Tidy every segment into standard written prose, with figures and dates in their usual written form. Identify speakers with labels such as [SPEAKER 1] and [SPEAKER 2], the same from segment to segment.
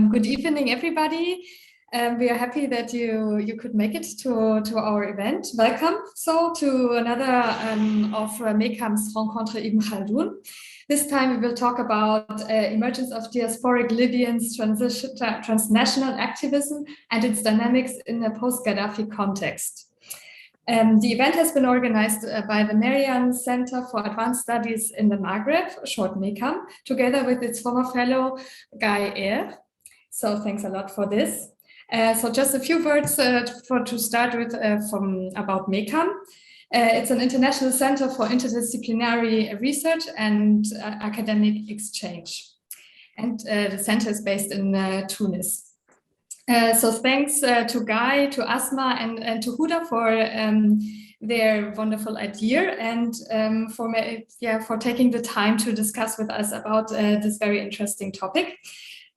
[SPEAKER 1] Good evening, everybody. We are happy that you could make it to our event. Welcome to another of MECAM's Rencontre Ibn Khaldun. This time we will talk about emergence of diasporic Libyans, transnational activism and its dynamics in a post-Gaddafi context. The event has been organized by the Merian Center for Advanced Studies in the Maghreb, short MECAM, together with its former fellow Guy Eyre. So thanks a lot for this. So just a few words to start with about MECAM. It's an international center for interdisciplinary research and academic exchange. And the center is based in Tunis. So thanks to Guy, to Asma, and to Huda for their wonderful idea and for taking the time to discuss with us about this very interesting topic.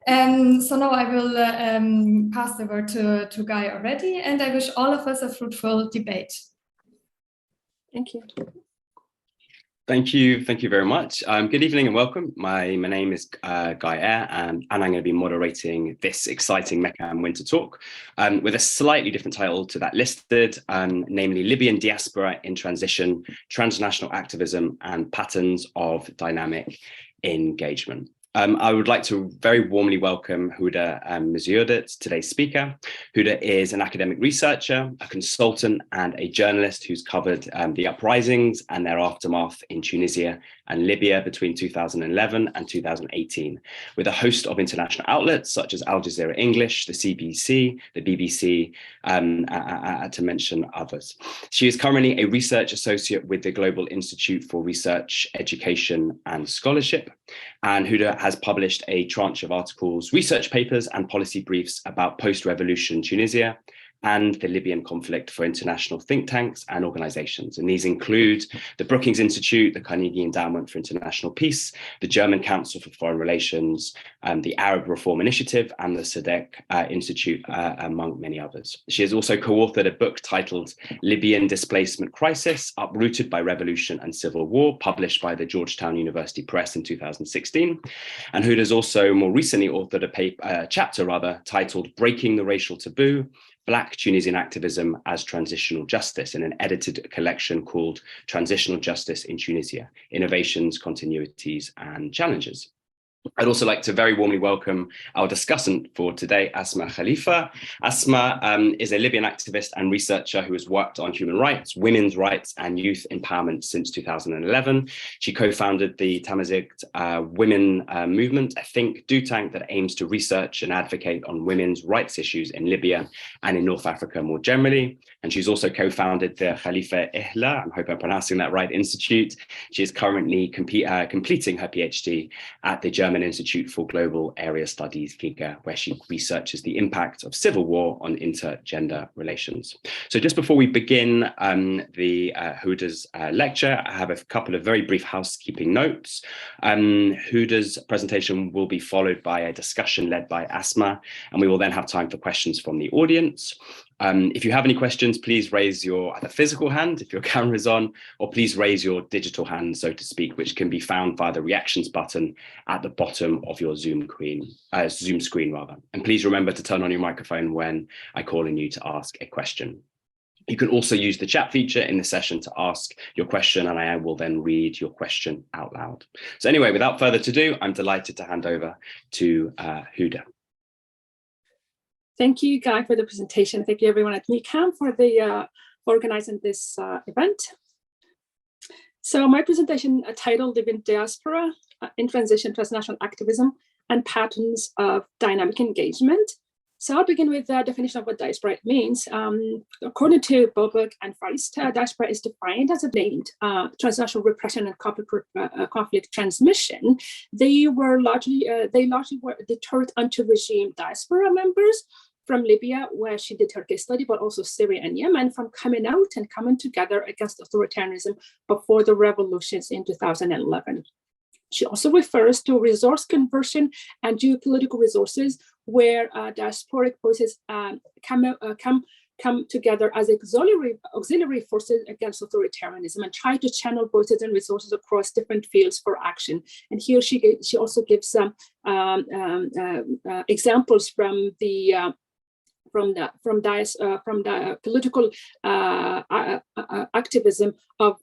[SPEAKER 1] So now I will pass the word to Guy already, and I wish all of us a fruitful debate.
[SPEAKER 2] Thank you.
[SPEAKER 3] Thank you very much. Good evening and welcome. My name is Guy Eyre, and I'm going to be moderating this exciting MECAM Winter Talk with a slightly different title to that listed, namely Libyan Diaspora in Transition, Transnational Activism and Patterns of Dynamic Engagement. I would like to very warmly welcome Huda Mzioudet, today's speaker. Huda is an academic researcher, a consultant, and a journalist who's covered the uprisings and their aftermath in Tunisia and Libya between 2011 and 2018, with a host of international outlets such as Al Jazeera English, the CBC, the BBC, to mention others. She is currently a research associate with the Global Institute for Research, Education and Scholarship, and Huda has published a tranche of articles, research papers and policy briefs about post-revolution Tunisia and the Libyan conflict for international think tanks and organizations. And these include the Brookings Institute, the Carnegie Endowment for International Peace, the German Council for Foreign Relations, the Arab Reform Initiative, and the SADC Institute, among many others. She has also co-authored a book titled Libyan Displacement Crisis, Uprooted by Revolution and Civil War, published by the Georgetown University Press in 2016. And Huda has also more recently authored a chapter titled Breaking the Racial Taboo, Black Tunisian Activism as Transitional Justice, in an edited collection called Transitional Justice in Tunisia, Innovations, Continuities and Challenges. I'd also like to very warmly welcome our discussant for today, Asma Khalifa. Asma is a Libyan activist and researcher who has worked on human rights, women's rights, and youth empowerment since 2011. She co-founded the Tamazight Women Movement, a do tank that aims to research and advocate on women's rights issues in Libya and in North Africa more generally. And she's also co-founded the Khalifa Ihla, I hope I'm pronouncing that right, Institute. She is currently completing her PhD at the German Institute for Global Area Studies, GIGA, where she researches the impact of civil war on intergender relations. So just before we begin Huda's lecture, I have a couple of very brief housekeeping notes. Huda's presentation will be followed by a discussion led by Asma, and we will then have time for questions from the audience. If you have any questions, please raise your either physical hand if your camera is on, or please raise your digital hand, so to speak, which can be found via the reactions button at the bottom of your Zoom screen. And please remember to turn on your microphone when I call on you to ask a question. You can also use the chat feature in the session to ask your question, and I will then read your question out loud. So anyway, without further ado, I'm delighted to hand over to Huda.
[SPEAKER 2] Thank you, Guy, for the presentation. Thank you, everyone at MECAM for organizing this event. So my presentation titled Libyan Diaspora in Transition, Transnational Activism and Patterns of Dynamic Engagement. So I'll begin with the definition of what diaspora means. According to Boberg and Feist, diaspora is defined as a blamed transnational repression and conflict transmission. They largely were deterred anti-regime diaspora members from Libya, where she did her case study, but also Syria and Yemen, from coming out and coming together against authoritarianism before the revolutions in 2011. She also refers to resource conversion and geopolitical resources, where diasporic voices come come together as auxiliary forces against authoritarianism and try to channel voices and resources across different fields for action. And here she also gives examples from the political activism of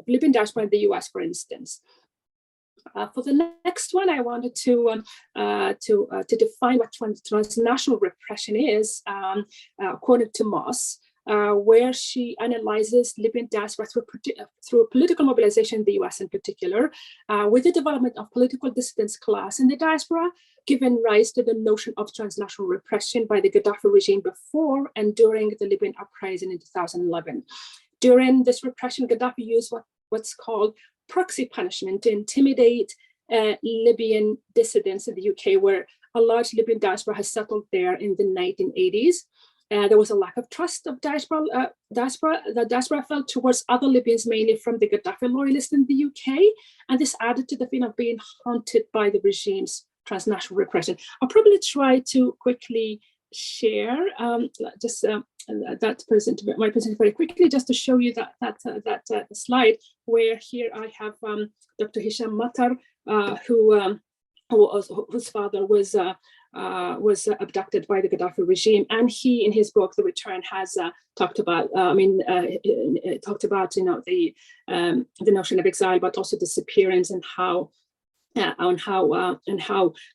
[SPEAKER 2] Libyan diaspora in the US, for instance. For the next one, I wanted to define what transnational repression is, according to Moss, where she analyzes Libyan diaspora through political mobilization in the US in particular, with the development of political dissidence class in the diaspora, given rise to the notion of transnational repression by the Gaddafi regime before and during the Libyan uprising in 2011. During this repression, Gaddafi used what's called proxy punishment to intimidate Libyan dissidents in the UK, where a large Libyan diaspora has settled there in the 1980s. There was a lack of trust of diaspora felt towards other Libyans, mainly from the Gaddafi loyalists in the UK, and this added to the feeling of being haunted by the regime's transnational repression. I'll probably try to quickly share my presentation very quickly, just to show you that slide, where here I have Dr. Hisham Matar, whose father was abducted by the Gaddafi regime, and he, in his book The Return, has talked about the notion of exile, but also disappearance, and how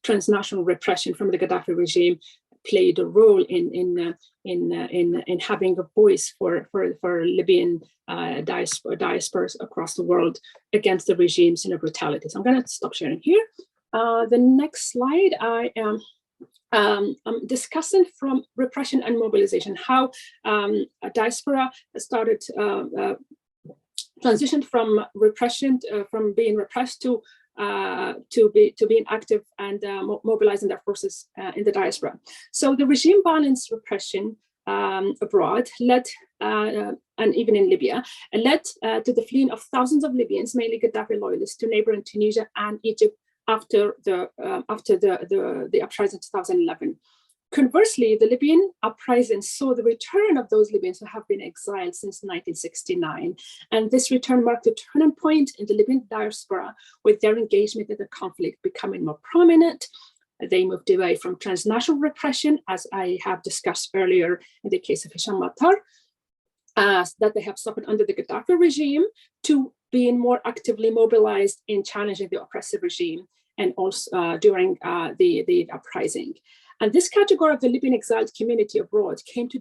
[SPEAKER 2] transnational repression from the Gaddafi regime played a role in having a voice for Libyan diasporas across the world against the regime's brutality. So I'm going to stop sharing here. The next slide, I'm discussing from repression and mobilization, how a diaspora started transitioned from repression, from being repressed to being active and mobilizing their forces in the diaspora. So the regime violence repression abroad led, and even in Libya, led to the fleeing of thousands of Libyans, mainly Gaddafi loyalists, to neighboring Tunisia and Egypt after the uprising in 2011. Conversely, the Libyan uprising saw the return of those Libyans who have been exiled since 1969. And this return marked a turning point in the Libyan diaspora, with their engagement in the conflict becoming more prominent. They moved away from transnational repression, as I have discussed earlier in the case of Hisham Matar, that they have suffered under the Gaddafi regime, to being more actively mobilized in challenging the oppressive regime, and also during the uprising. And this category of the Libyan exiled community abroad came to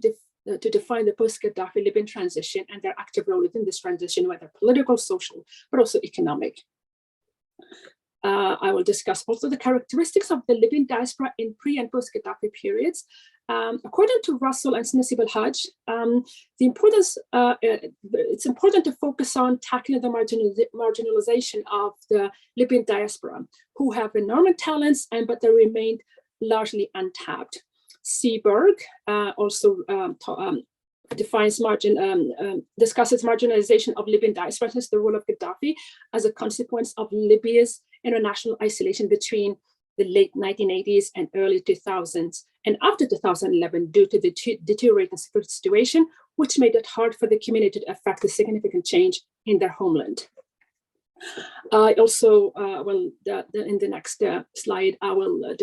[SPEAKER 2] define the post-Gaddafi Libyan transition and their active role within this transition, whether political, social, but also economic. I will discuss also the characteristics of the Libyan diaspora in pre- and post-Gaddafi periods. According to Russell and Snisib al-Hajj, it's important to focus on tackling the marginalization of the Libyan diaspora, who have enormous talents, but they remained largely untapped. Seberg also discusses marginalization of Libyan diaspora as the role of Gaddafi as a consequence of Libya's international isolation between the late 1980s and early 2000s, and after 2011, due to the deteriorating security situation, which made it hard for the community to effect a significant change in their homeland. I also in the next slide, I will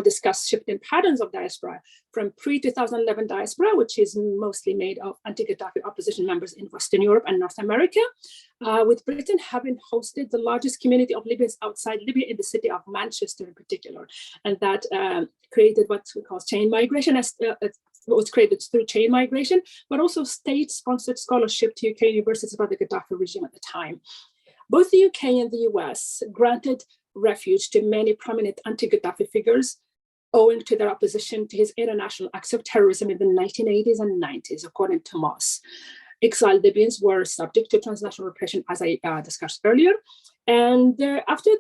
[SPEAKER 2] discuss shifting patterns of diaspora from pre-2011 diaspora, which is mostly made of anti-Gaddafi opposition members in Western Europe and North America, with Britain having hosted the largest community of Libyans outside Libya in the city of Manchester in particular, and that created what we call chain migration, was created through chain migration, but also state-sponsored scholarship to UK universities by the Gaddafi regime at the time. Both the UK and the US granted refuge to many prominent anti-Gaddafi figures, owing to their opposition to his international acts of terrorism in the 1980s and 90s, according to Moss. Exiled Libyans were subject to transnational repression, as I discussed earlier, and after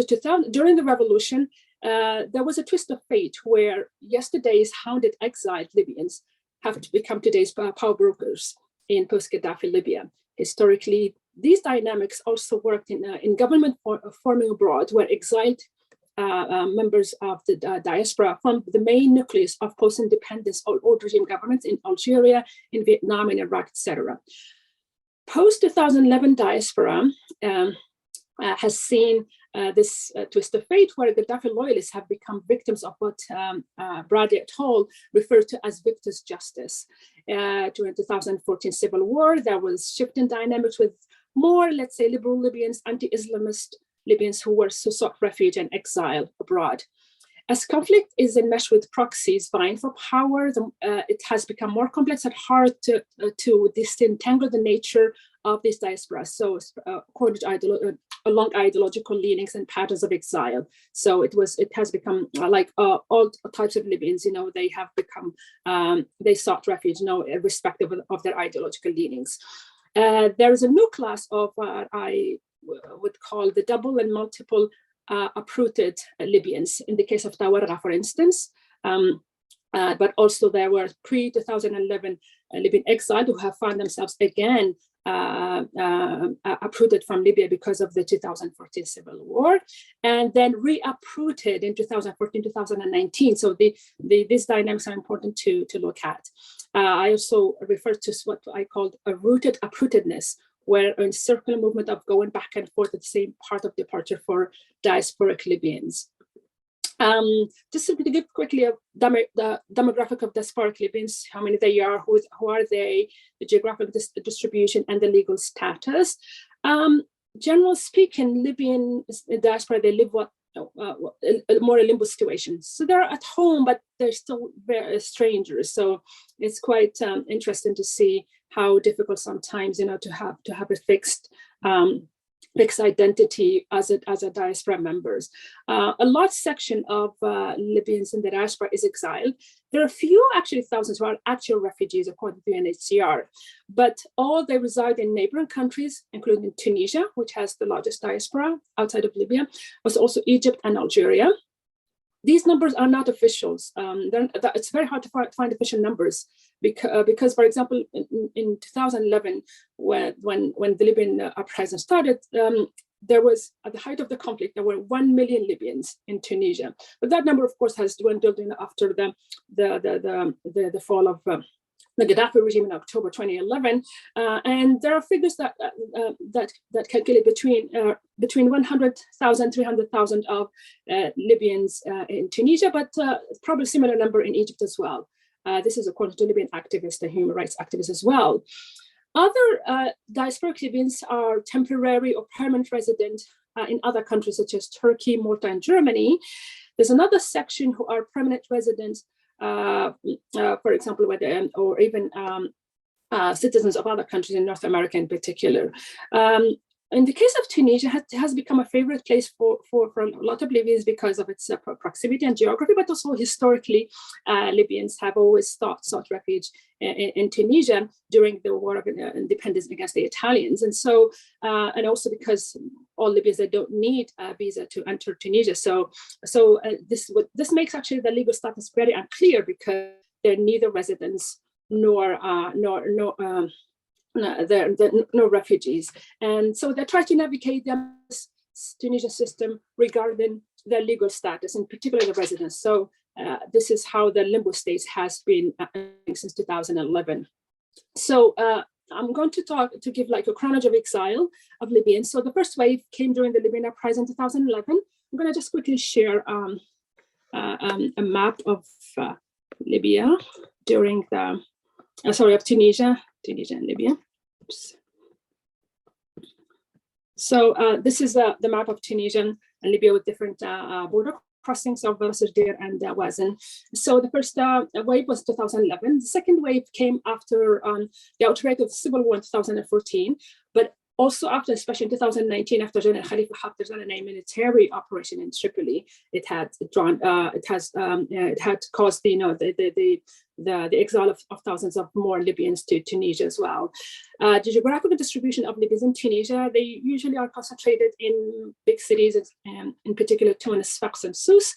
[SPEAKER 2] 2000, during the revolution, there was a twist of fate where yesterday's hounded exiled Libyans have to become today's power brokers in post-Gaddafi Libya. Historically, these dynamics also worked in government forming abroad, where exiled members of the diaspora from the main nucleus of post-independence or old regime governments in Algeria, in Vietnam, in Iraq, etc. Post-2011 diaspora has seen this twist of fate where Gaddafi loyalists have become victims of what Bradley et al. Referred to as victor's justice. During the 2014 civil war, there was shifting dynamics with more, let's say, liberal Libyans, anti-Islamist Libyans who sought refuge and exile abroad. As conflict is enmeshed with proxies vying for power, it has become more complex and hard to disentangle the nature of these diasporas. So along ideological leanings and patterns of exile. So it has become like all types of Libyans, they have become, they sought refuge, irrespective of their ideological leanings. There is a new class of what I would call the double and multiple uprooted Libyans, in the case of Tawarra, for instance, but also there were pre-2011 Libyan exiles who have found themselves again uprooted from Libya because of the 2014 civil war, and then re-uprooted in 2014-2019. So these dynamics are important to look at. I also refer to what I called a rooted uprootedness, where a circular movement of going back and forth at the same part of departure for diasporic Libyans. Just to give quickly the demographic of diasporic Libyans, how many they are, who are they, the geographic distribution, and the legal status. Generally speaking, Libyan diaspora, they live more a limbo situation. So they're at home, but they're still very strangers. So it's quite interesting to see how difficult sometimes, to have a fixed identity as a diaspora members. A large section of Libyans in the diaspora is exiled. There are a few, actually thousands, who are actual refugees according to UNHCR, but all they reside in neighboring countries, including Tunisia, which has the largest diaspora outside of Libya, but also Egypt and Algeria. These numbers are not officials. It's very hard to find official numbers because, for example, in 2011, when the Libyan uprising started, there was, at the height of the conflict, there were 1 million Libyans in Tunisia. But that number, of course, has dwindled after the fall of the Gaddafi regime in October 2011, and there are figures that calculate between 100,000, 300,000 of Libyans in Tunisia, but probably a similar number in Egypt as well. This is according to Libyan activists and human rights activists as well. Other diasporic Libyans are temporary or permanent resident in other countries such as Turkey, Malta, and Germany. There's another section who are permanent residents, for example, or even citizens of other countries in North America in particular. In the case of Tunisia, it has become a favorite place for a lot of Libyans because of its proximity and geography, but also historically, Libyans have always sought refuge in Tunisia during the War of Independence against the Italians. And so, and also because all Libyans, they don't need a visa to enter Tunisia. So this makes actually the legal status very unclear because they're neither residents nor no refugees. And so they try to navigate the Tunisian system regarding their legal status, in particular the residents. So this is how the limbo state has been since 2011. So I'm going to give like a chronology of exile of Libyans. So the first wave came during the Libyan uprising in 2011. I'm going to just quickly share a map of Libya during the, of Tunisia and Libya. Oops. So this is the map of Tunisia and Libya with different border crossings of Sardir and Wazin. So the first wave was 2011. The second wave came after the outbreak of the civil war in 2014, but also after, especially in 2019, after General Khalifa Haftar's military operation in Tripoli, it had caused the exile of thousands of more Libyans to Tunisia as well. The geographical distribution of Libyans in Tunisia, they usually are concentrated in big cities, in particular Tunis, Sfax, and Sousse.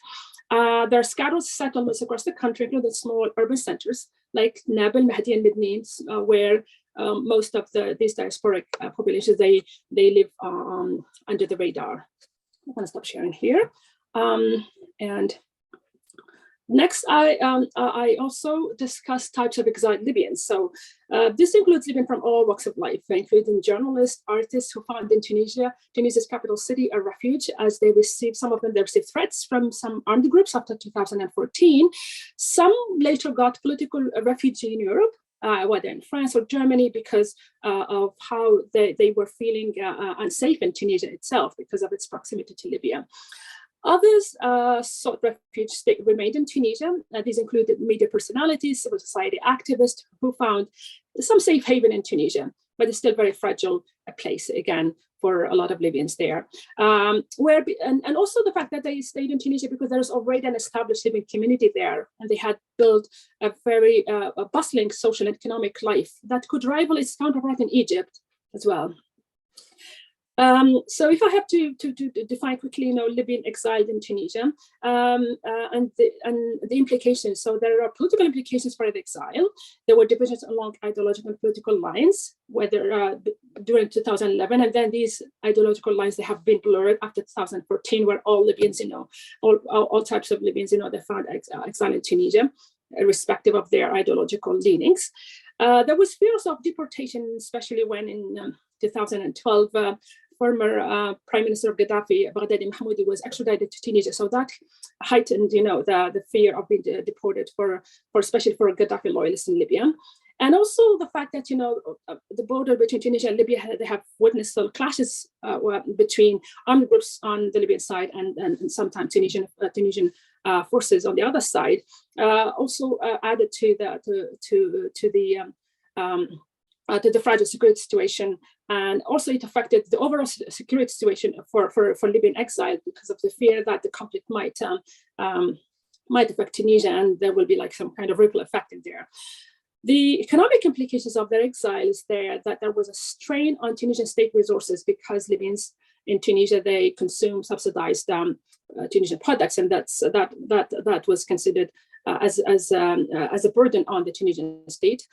[SPEAKER 2] There are scattered settlements across the country, including small urban centers like Nabil, Mahdi, and Mednin, where most of these diasporic populations, they live under the radar. I'm going to stop sharing here. And next, I also discussed types of exiled Libyans. So this includes Libyans from all walks of life, including journalists, artists who found in Tunisia's capital city, a refuge, as they received, some of them, they received threats from some armed groups after 2014. Some later got political refuge in Europe, whether in France or Germany, because of how they were feeling unsafe in Tunisia itself because of its proximity to Libya. Others sought refuge, remained in Tunisia. These included media personalities, civil society activists who found some safe haven in Tunisia, but it's still very fragile a place, again, for a lot of Libyans there. And also the fact that they stayed in Tunisia because there's already an established Libyan community there, and they had built a very bustling social and economic life that could rival its counterpart in Egypt as well. So if I have to define quickly, Libyan exiled in Tunisia and the implications. So there are political implications for the exile. There were divisions along ideological and political lines, whether during 2011, and then these ideological lines, they have been blurred after 2014, where all Libyans, all types of Libyans, they found exile in Tunisia, irrespective of their ideological leanings. There was fears of deportation, especially when in 2012, former Prime Minister of Gaddafi, Baghdadi Mahmoudi, was extradited to Tunisia. So that heightened, the fear of being deported especially for Gaddafi loyalists in Libya. And also the fact that, the border between Tunisia and Libya, they have witnessed some clashes between armed groups on the Libyan side and sometimes Tunisian forces on the other side, also added to the fragile security situation. And also it affected the overall security situation for Libyan exile because of the fear that the conflict might affect Tunisia, and there will be like some kind of ripple effect in there. The economic implications of their exile is that there was a strain on Tunisian state resources because Libyans in Tunisia, they consume subsidized Tunisian products, and that was considered as a burden on the Tunisian state.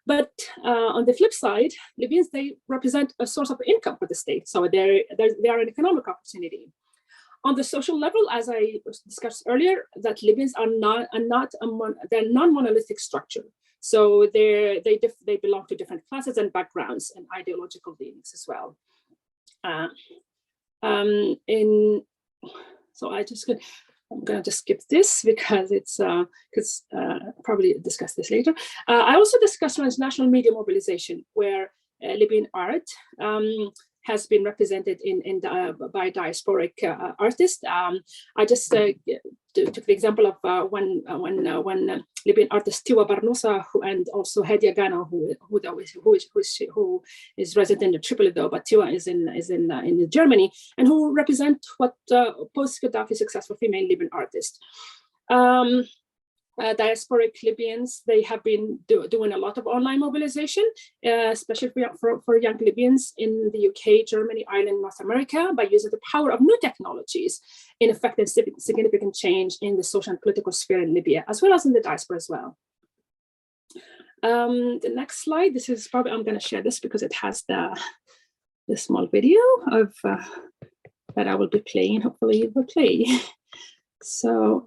[SPEAKER 2] But on the flip side, Libyans, they represent a source of income for the state. So they are an economic opportunity. On the social level, as I discussed earlier, that Libyans are they're non-monolithic structure. So they belong to different classes and backgrounds and ideological leanings as well. I'm going to just skip this because probably discuss this later. I also discussed transnational media mobilization, where Libyan art has been represented by diasporic artists. I just took the example of when Libyan artist Tiwa Barnosa and also Hadia Gano, who is resident in Tripoli though, but Tiwa is in Germany, and who represent what post-Gaddafi successful female Libyan artists. Diasporic Libyans, they have been doing a lot of online mobilization, especially for young Libyans in the UK, Germany, Ireland, North America, by using the power of new technologies in effecting significant change in the social and political sphere in Libya, as well as in the diaspora as well. The next slide, this is probably, I'm going to share this because it has the small video of that I will be playing. Hopefully it will play. So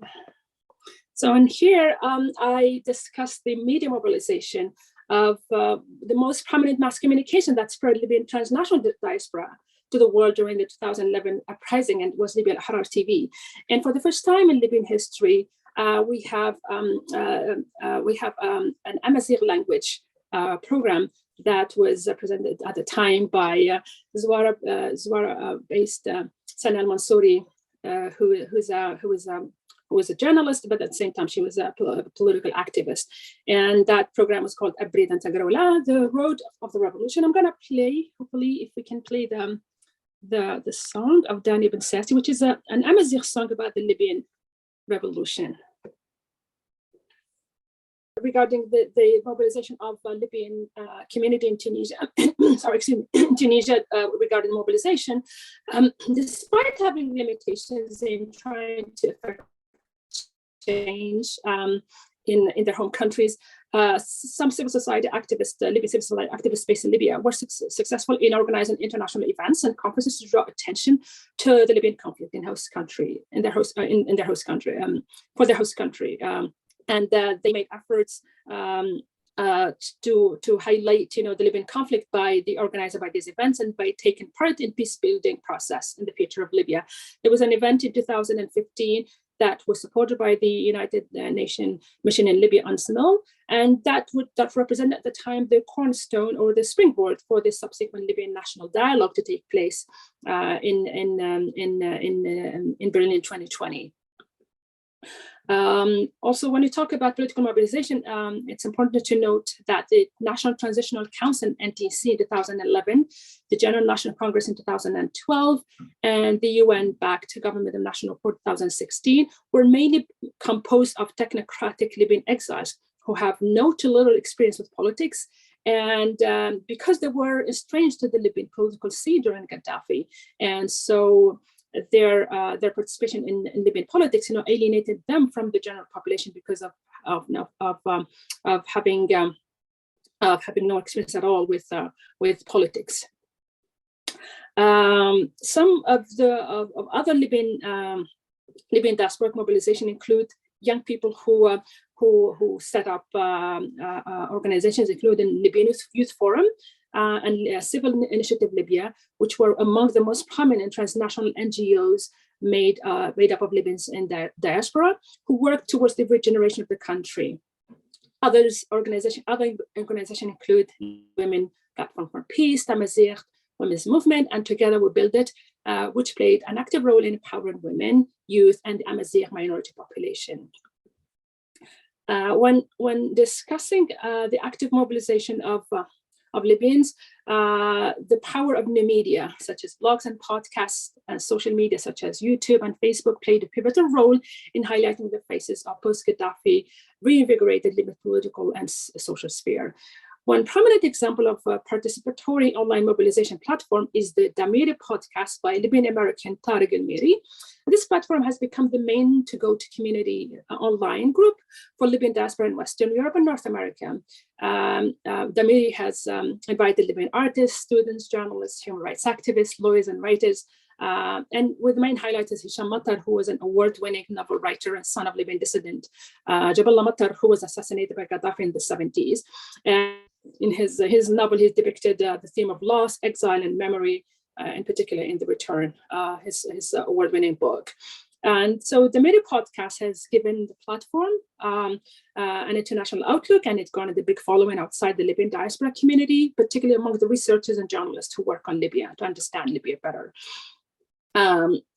[SPEAKER 2] in here, I discussed the media mobilization of the most prominent mass communication that spread Libyan transnational diaspora to the world during the 2011 uprising, and was Libya Al-Ahrar TV. And for the first time in Libyan history, we have an Amazigh language program that was presented at the time by Zwara-based Sana Al-Mansouri, who was a journalist, but at the same time, she was a political activist. And that program was called Abrid and Tagrola, the Road of the Revolution. I'm gonna play, hopefully, if we can play the song of Dani Ben Sassi, which is an Amazigh song about the Libyan revolution. Regarding the mobilization of Libyan community in Tunisia, Tunisia regarding mobilization, despite having limitations in trying to affect change in their home countries. Some civil society activists, Libyan civil society activists based in Libya, were successful in organizing international events and conferences to draw attention to the Libyan conflict in their host country, for their host country, and they made efforts to highlight, the Libyan conflict by the organizer by these events and by taking part in peace building process in the future of Libya. There was an event in 2015 that was supported by the United Nations mission in Libya, UNSMIL, and that represented at the time the cornerstone or the springboard for the subsequent Libyan national dialogue to take place in Berlin in 2020. Also, when you talk about political mobilization, it's important to note that the National Transitional Council, NTC, in 2011, the General National Congress in 2012, and the UN-backed Government of National Report 2016 were mainly composed of technocratic Libyan exiles who have no to little experience with politics, and because they were estranged to the Libyan political scene during Gaddafi, and so their participation in Libyan politics, alienated them from the general population because of having no experience at all with politics. Some of other Libyan diasporic mobilization include young people who set up organizations, including Libyan Youth Forum and Civil Initiative Libya, which were among the most prominent transnational NGOs made up of Libyans in the diaspora, who worked towards the regeneration of the country. Other organizations include Women Platform for Peace, Tamazigh Women's Movement, and Together We Build It, which played an active role in empowering women, youth, and the Amazigh minority population. When discussing the active mobilization of Libyans, the power of new media, such as blogs and podcasts, and social media, such as YouTube and Facebook, played a pivotal role in highlighting the faces of post-Gaddafi reinvigorated Libyan political and social sphere. One prominent example of a participatory online mobilization platform is the Damiri podcast by Libyan American Tariq Al-Miri. This platform has become the main to-go-to community online group for Libyan diaspora in Western Europe and North America. Damiri has invited Libyan artists, students, journalists, human rights activists, lawyers, and writers. And with the main highlight is Hisham Matar, who was an award-winning novel writer and son of Libyan dissident Jaballah Matar, who was assassinated by Gaddafi in the 70s. And in his novel, he depicted the theme of loss, exile, and memory, in particular in The Return, his award-winning book. And so the Media podcast has given the platform an international outlook, and it's garnered a big following outside the Libyan diaspora community, particularly among the researchers and journalists who work on Libya to understand Libya better.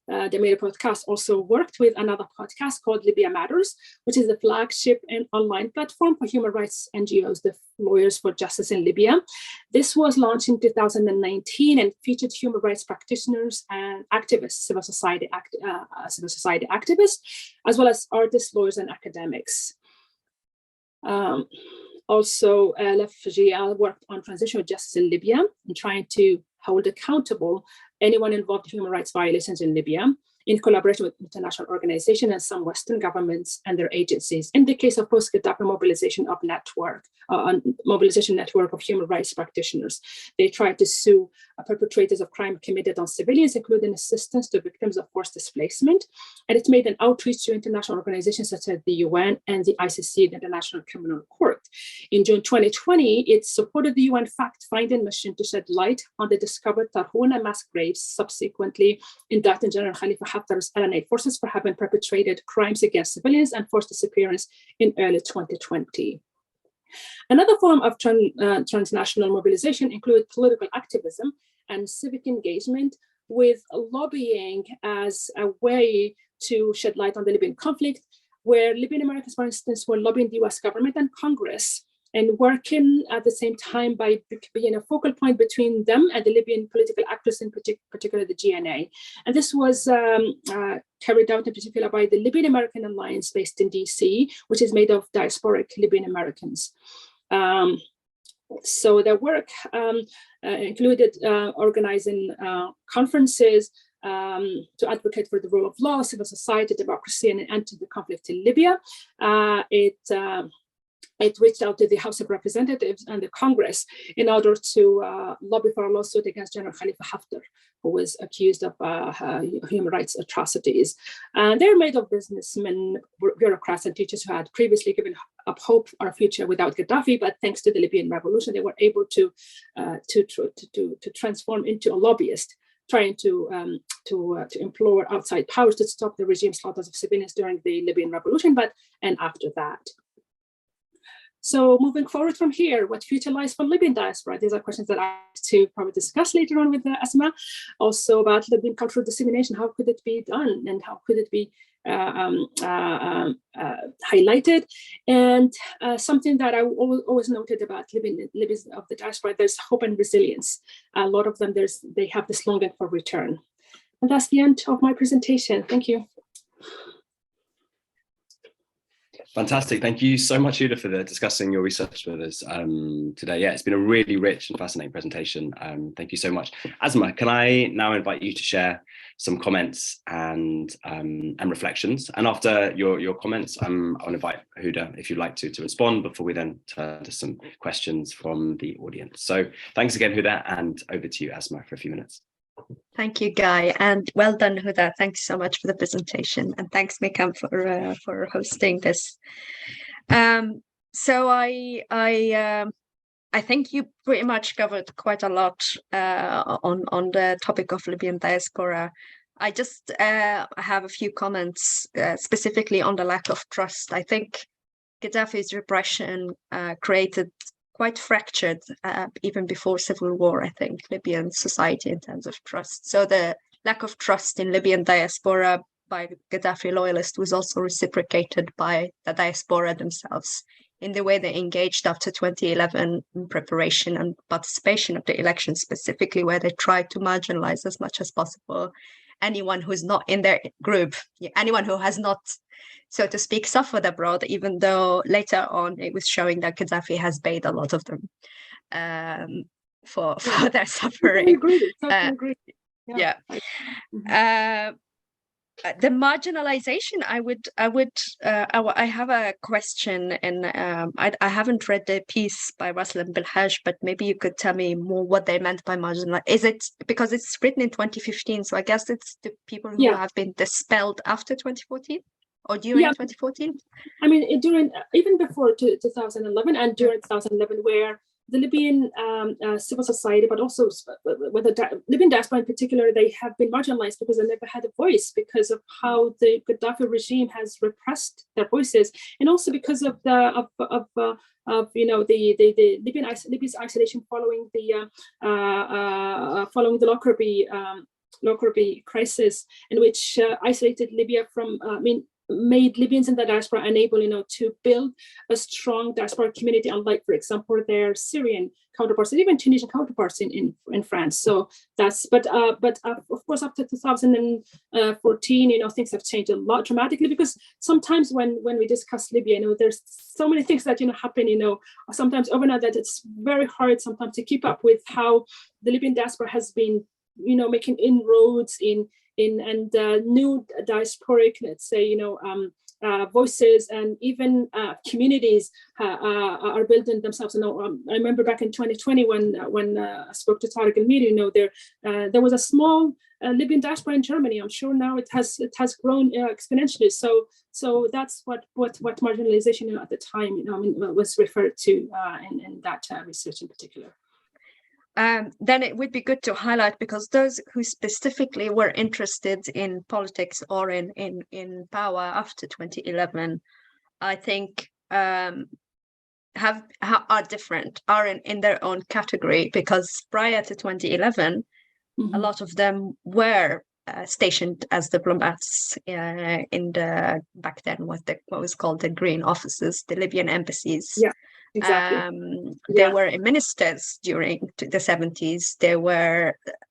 [SPEAKER 2] The Media podcast also worked with another podcast called Libya Matters, which is the flagship and online platform for human rights NGOs, the Lawyers for Justice in Libya. This was launched in 2019 and featured human rights practitioners and activists, civil society activists, as well as artists, lawyers, and academics. Also, LFGL worked on transitional justice in Libya and trying to hold accountable anyone involved in human rights violations in Libya, in collaboration with international organizations and some Western governments and their agencies. In the case of post-Gaddafi mobilization network of human rights practitioners, they tried to sue perpetrators of crime committed on civilians, including assistance to victims of forced displacement. And it made an outreach to international organizations such as the UN and the ICC, the International Criminal Court. In June 2020, it supported the UN fact-finding mission to shed light on the discovered Tarhouna mass graves, subsequently indicting General Khalifa Haftar's LNA forces for having perpetrated crimes against civilians and forced disappearance in early 2020. Another form of transnational mobilization included political activism and civic engagement, with lobbying as a way to shed light on the Libyan conflict, where Libyan Americans, for instance, were lobbying the US government and Congress and working at the same time by being a focal point between them and the Libyan political actors, in particular the GNA. And this was carried out in particular by the Libyan American Alliance based in DC, which is made of diasporic Libyan Americans. So their work included organizing conferences, to advocate for the rule of law, civil society, democracy, and an end to the conflict in Libya. It reached out to the House of Representatives and the Congress in order to lobby for a lawsuit against General Khalifa Haftar, who was accused of human rights atrocities. And they're made of businessmen, bureaucrats, and teachers who had previously given up hope for a future without Gaddafi. But thanks to the Libyan revolution, they were able to transform into a lobbyist, trying to implore outside powers to stop the regime slaughters of civilians during the Libyan revolution, and after that. So moving forward from here, what future lies for Libyan diaspora? These are questions that I have to probably discuss later on with Asma. Also about Libyan cultural dissemination, how could it be done and how could it be highlighted? And something that I always noted about Libyans of the diaspora, there's hope and resilience. A lot of them, they have this longing for return. And that's the end of my presentation. Thank you.
[SPEAKER 3] Fantastic. Thank you so much, Huda, for discussing your research with us today. Yeah, it's been a really rich and fascinating presentation. Thank you so much. Asma, can I now invite you to share some comments and reflections? And after your comments, I'll invite Huda, if you'd like to respond before we then turn to some questions from the audience. So thanks again, Huda, and over to you, Asma, for a few minutes.
[SPEAKER 4] Thank you, Guy, and well done, Huda. Thanks so much for the presentation, and thanks, MECAM, for hosting this. So I think you pretty much covered quite a lot on the topic of Libyan diaspora. I just have a few comments specifically on the lack of trust. I think Gaddafi's repression created quite fractured, even before civil war, I think, Libyan society in terms of trust. So the lack of trust in Libyan diaspora by Gaddafi loyalists was also reciprocated by the diaspora themselves in the way they engaged after 2011 in preparation and participation of the election, specifically where they tried to marginalize as much as possible anyone who's not in their group, anyone who has not, so to speak, suffered abroad, even though later on it was showing that Gaddafi has paid a lot of them for their suffering.
[SPEAKER 2] I agree.
[SPEAKER 4] Yeah. The marginalization, I have a question, and I haven't read the piece by Russell Bilhaj, but maybe you could tell me more what they meant by marginalization. Is it because it's written in 2015, so I guess it's the people who have been dispelled after 2014 or during 2014? I mean,
[SPEAKER 2] even before 2011 and during 2011, where the Libyan civil society, but also with the Libyan diaspora in particular, they have been marginalized because they never had a voice, because of how the Gaddafi regime has repressed their voices, and also because of the Libya's isolation following the Lockerbie crisis, in which isolated Libya from made Libyans in the diaspora unable, to build a strong diaspora community, unlike, for example, their Syrian counterparts, and even Tunisian counterparts in France. So that's, but of course, after 2014, things have changed a lot dramatically, because sometimes when we discuss Libya, there's so many things that happen, sometimes overnight, that it's very hard sometimes to keep up with how the Libyan diaspora has been, making inroads in new diasporic, let's say, voices, and even communities are building themselves. I remember back in 2020 when I spoke to Tariq al-Miri, there was a small Libyan diaspora in Germany. I'm sure now it has grown exponentially. So that's what marginalization at the time was referred to in that research in particular.
[SPEAKER 4] Then it would be good to highlight, because those who specifically were interested in politics or in power after 2011, I think are different, are in their own category, because prior to 2011, a lot of them were stationed as diplomats in the back then what was called the green offices, the Libyan embassies.
[SPEAKER 2] Yeah. Exactly.
[SPEAKER 4] They were ministers during the 70s.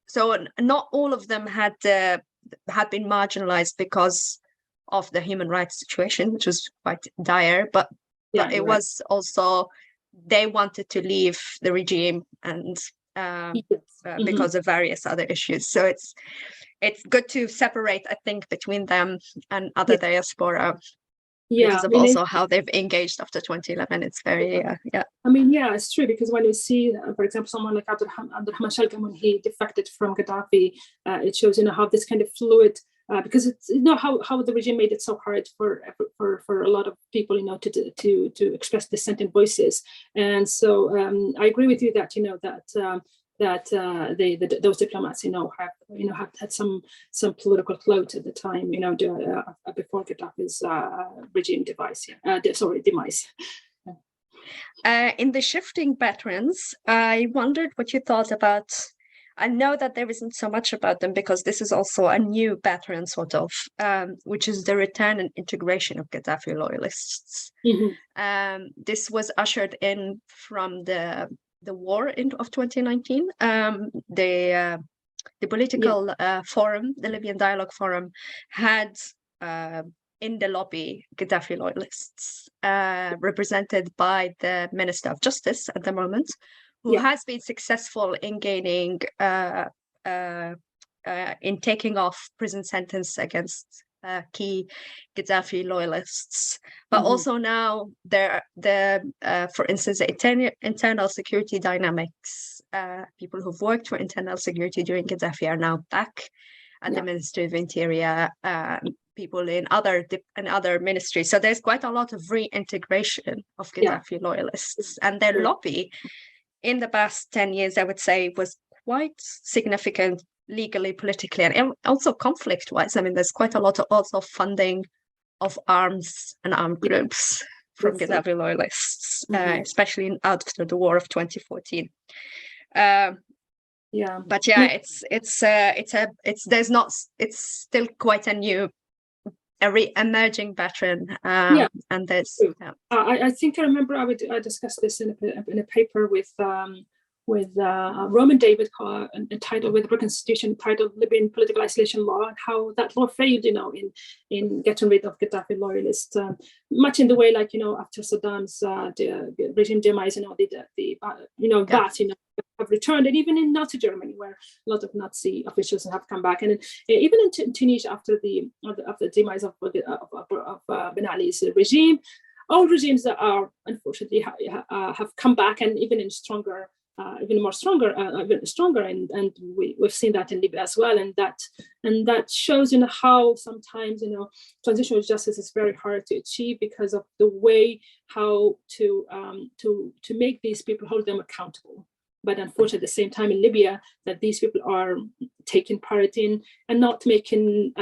[SPEAKER 4] So not all of them had been marginalized because of the human rights situation, which was quite dire. But it was also, they wanted to leave the regime, and because of various other issues. So it's good to separate, I think, between them and other diaspora. Because of also how they've engaged after 2011. It's very,
[SPEAKER 2] I mean, yeah, it's true, because when you see, for example, someone like Abdurrahman Shalgam, when he defected from Gaddafi, it shows, how this kind of fluid, because it's, how the regime made it so hard for a lot of people, to express dissenting voices. And so I agree with you that, those diplomats, have had some political clout at the time, before Gaddafi's regime demise.
[SPEAKER 4] In the shifting veterans, I wondered what you thought about. I know that there isn't so much about them because this is also a new veteran sort of, which is the return and integration of Gaddafi loyalists. This was ushered in from the war of 2019. The political forum, the Libyan Dialogue Forum, had in the lobby Gaddafi loyalists, represented by the Minister of Justice at the moment, who has been successful in gaining, in taking off prison sentence against key Gaddafi loyalists. But also now for instance, internal security dynamics, people who've worked for internal security during Gaddafi are now back at the Ministry of Interior, people in other ministries. So there's quite a lot of reintegration of Gaddafi loyalists, and their lobby in the past 10 years, I would say, was quite significant legally, politically, and also conflict-wise. I mean, there's quite a lot of also funding of arms and armed groups from Gaddafi loyalists, especially after the war of 2014. But it's still quite a new, emerging veteran, and there's.
[SPEAKER 2] I think I remember I discussed this in a paper with Roman David, entitled with a constitution titled Libyan Political Isolation Law, and how that law failed, in getting rid of Gaddafi loyalists, much in the way like, after Saddam's the regime demise, that have returned, and even in Nazi Germany, where a lot of Nazi officials have come back, and even in Tunisia after the demise of Ben Ali's regime, all regimes that are unfortunately have come back, and even stronger, and we've seen that in Libya as well, and that shows how sometimes transitional justice is very hard to achieve because of the way how to make these people, hold them accountable. But unfortunately, at the same time in Libya, that these people are taking part in and not making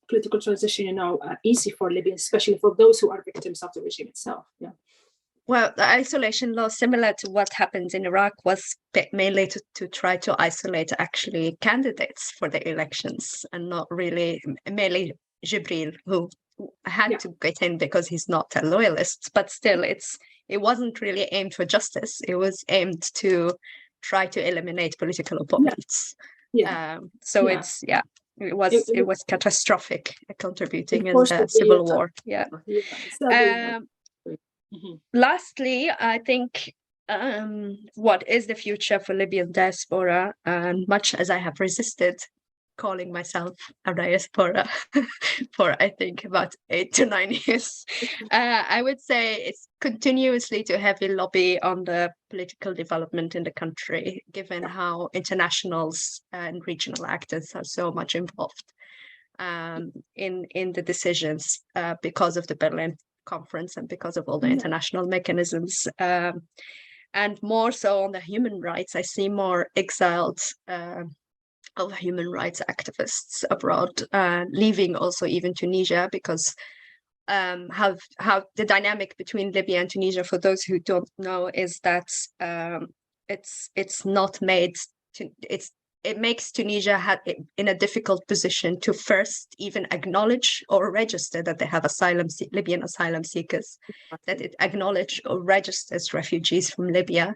[SPEAKER 2] political transition, easy for Libyans, especially for those who are victims of the regime itself.
[SPEAKER 4] Well, the isolation law, similar to what happened in Iraq, was mainly to try to isolate actually candidates for the elections, and not really mainly Jibril, who had to get in because he's not a loyalist. But still, it wasn't really aimed for justice. It was aimed to try to eliminate political opponents. It was catastrophic, contributing in the civil war. Lastly, I think what is the future for Libyan diaspora? And much as I have resisted calling myself a diaspora for I think about 8 to 9 years, I would say it's continuously to heavy lobby on the political development in the country, given how internationals and regional actors are so much involved in the decisions because of the Berlin Conference and because of all the international mechanisms, and more so on the human rights. I see more exiled of human rights activists abroad, leaving also even Tunisia, because how the dynamic between Libya and Tunisia, for those who don't know, is that it's not made to, it makes Tunisia in a difficult position to first even acknowledge or register that they have Libyan asylum seekers, that it acknowledge or registers refugees from Libya,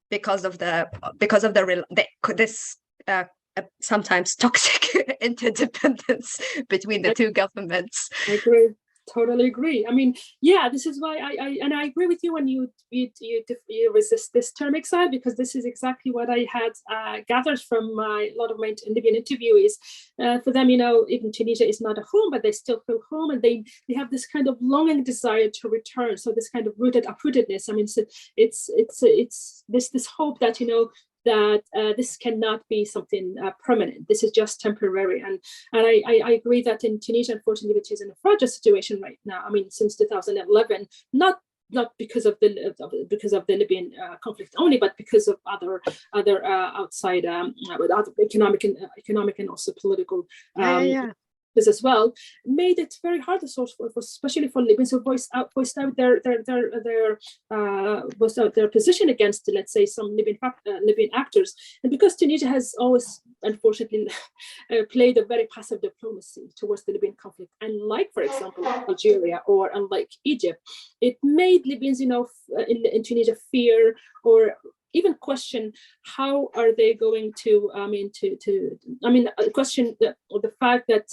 [SPEAKER 4] because of this sometimes toxic interdependence between the two governments.
[SPEAKER 2] I agree. Totally agree. I mean, yeah, this is why I agree with you when you resist this term exile, because this is exactly what I had gathered from a lot of my Libyan interviewees. For them, even Tunisia is not a home, but they still feel home, and they have this kind of longing desire to return. So this kind of uprootedness. I mean, it's this hope that that this cannot be something permanent. This is just temporary. And I agree that in Tunisia, unfortunately, which is in a fragile situation right now, I mean, since 2011, not because of the Libyan conflict only, but because of other outside other economic and also political as well, made it very hard to source for especially for Libyans who voiced out their position against, let's say, some Libyan actors. And because Tunisia has always, unfortunately, played a very passive diplomacy towards the Libyan conflict, unlike, for example, Algeria or unlike Egypt, it made Libyans, in Tunisia fear or even question how are they going to question the fact that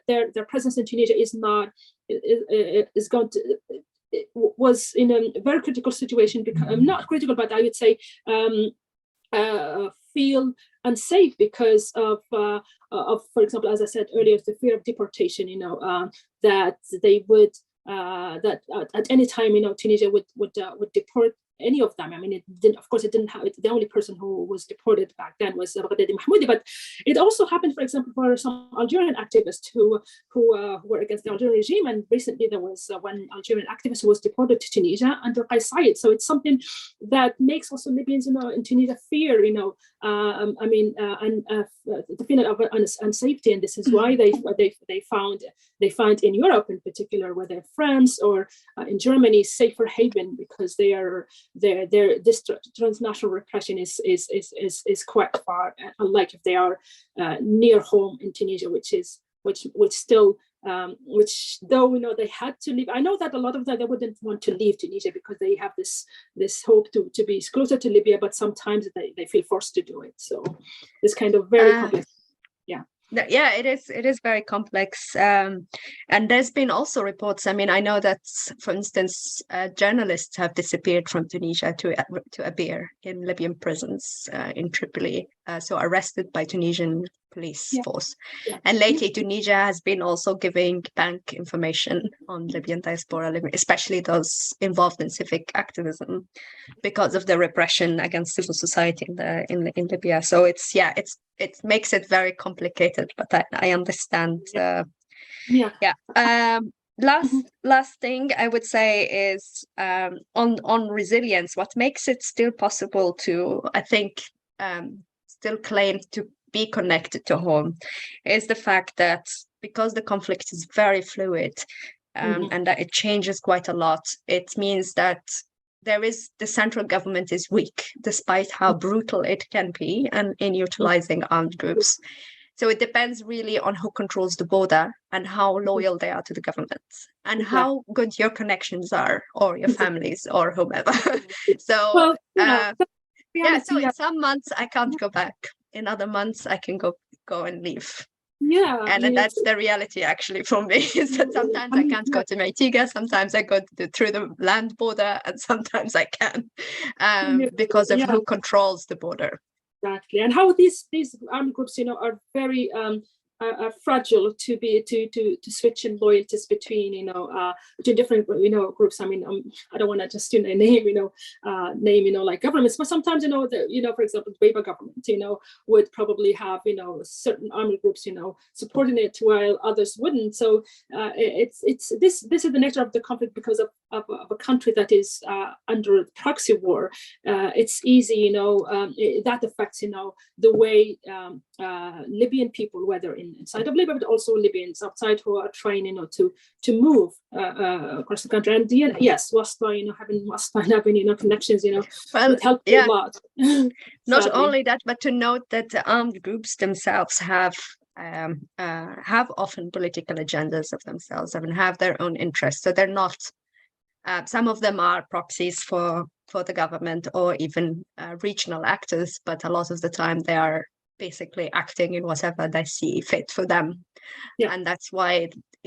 [SPEAKER 2] their presence in Tunisia was in a very critical situation, because not critical, but I would say feel unsafe because of for example, as I said earlier, the fear of deportation. That they would that at any time Tunisia would deport any of them. I mean, it didn't have the only person who was deported back then was Mahmoudi, but it also happened, for example, for some Algerian activists who were against the Algerian regime. And recently there was one Algerian activist who was deported to Tunisia under Qais Said. So it's something that makes also Libyans, in Tunisia fear, the feeling of unsafety. And this is why they find in Europe in particular, whether France or in Germany, safer haven, because this transnational repression is quite far, unlike if they are near home in Tunisia, which though they had to leave. I know that a lot of them, they wouldn't want to leave Tunisia because they have this hope to be closer to Libya, but sometimes they feel forced to do it. So this kind of very complex.
[SPEAKER 4] Yeah, it is very complex, and there's been also reports. I mean, I know that, for instance, journalists have disappeared from Tunisia to Abir in Libyan prisons in Tripoli, so arrested by Tunisian police force. And lately, Tunisia has been also giving bank information on Libyan diaspora, especially those involved in civic activism, because of the repression against civil society in Libya. So it makes it very complicated, but I understand. Last thing I would say is on resilience. What makes it still possible to, I think, still claim to be connected to home is the fact that because the conflict is very fluid and that it changes quite a lot, it means that the central government is weak, despite how brutal it can be and in utilizing armed groups. So it depends really on who controls the border and how loyal they are to the government and how good your connections are, or your families or whomever. So so in some months I can't go back. In other months I can go and leave. And that's the reality actually for me, is that sometimes I can't go to Maitiga, sometimes I go through the land border, and sometimes I can because of who controls the border.
[SPEAKER 2] Exactly, and how these armed groups, are very fragile to switch in loyalties between different groups. I mean, I don't want to just name like governments, but sometimes for example, the Weber government would probably have certain army groups supporting it while others wouldn't. So this is the nature of the conflict because of a country that is under proxy war. It's easy that affects the way Libyan people, whether inside of Libya, but also Libyans outside who are trying, to move across the country. And yes, having connections, would help a lot.
[SPEAKER 4] Not only that, but to note that the armed groups themselves have often political agendas of themselves and have their own interests. So they're not. Some of them are proxies for the government or even regional actors, but a lot of the time they are basically acting in whatever they see fit for them. Yeah. And that's why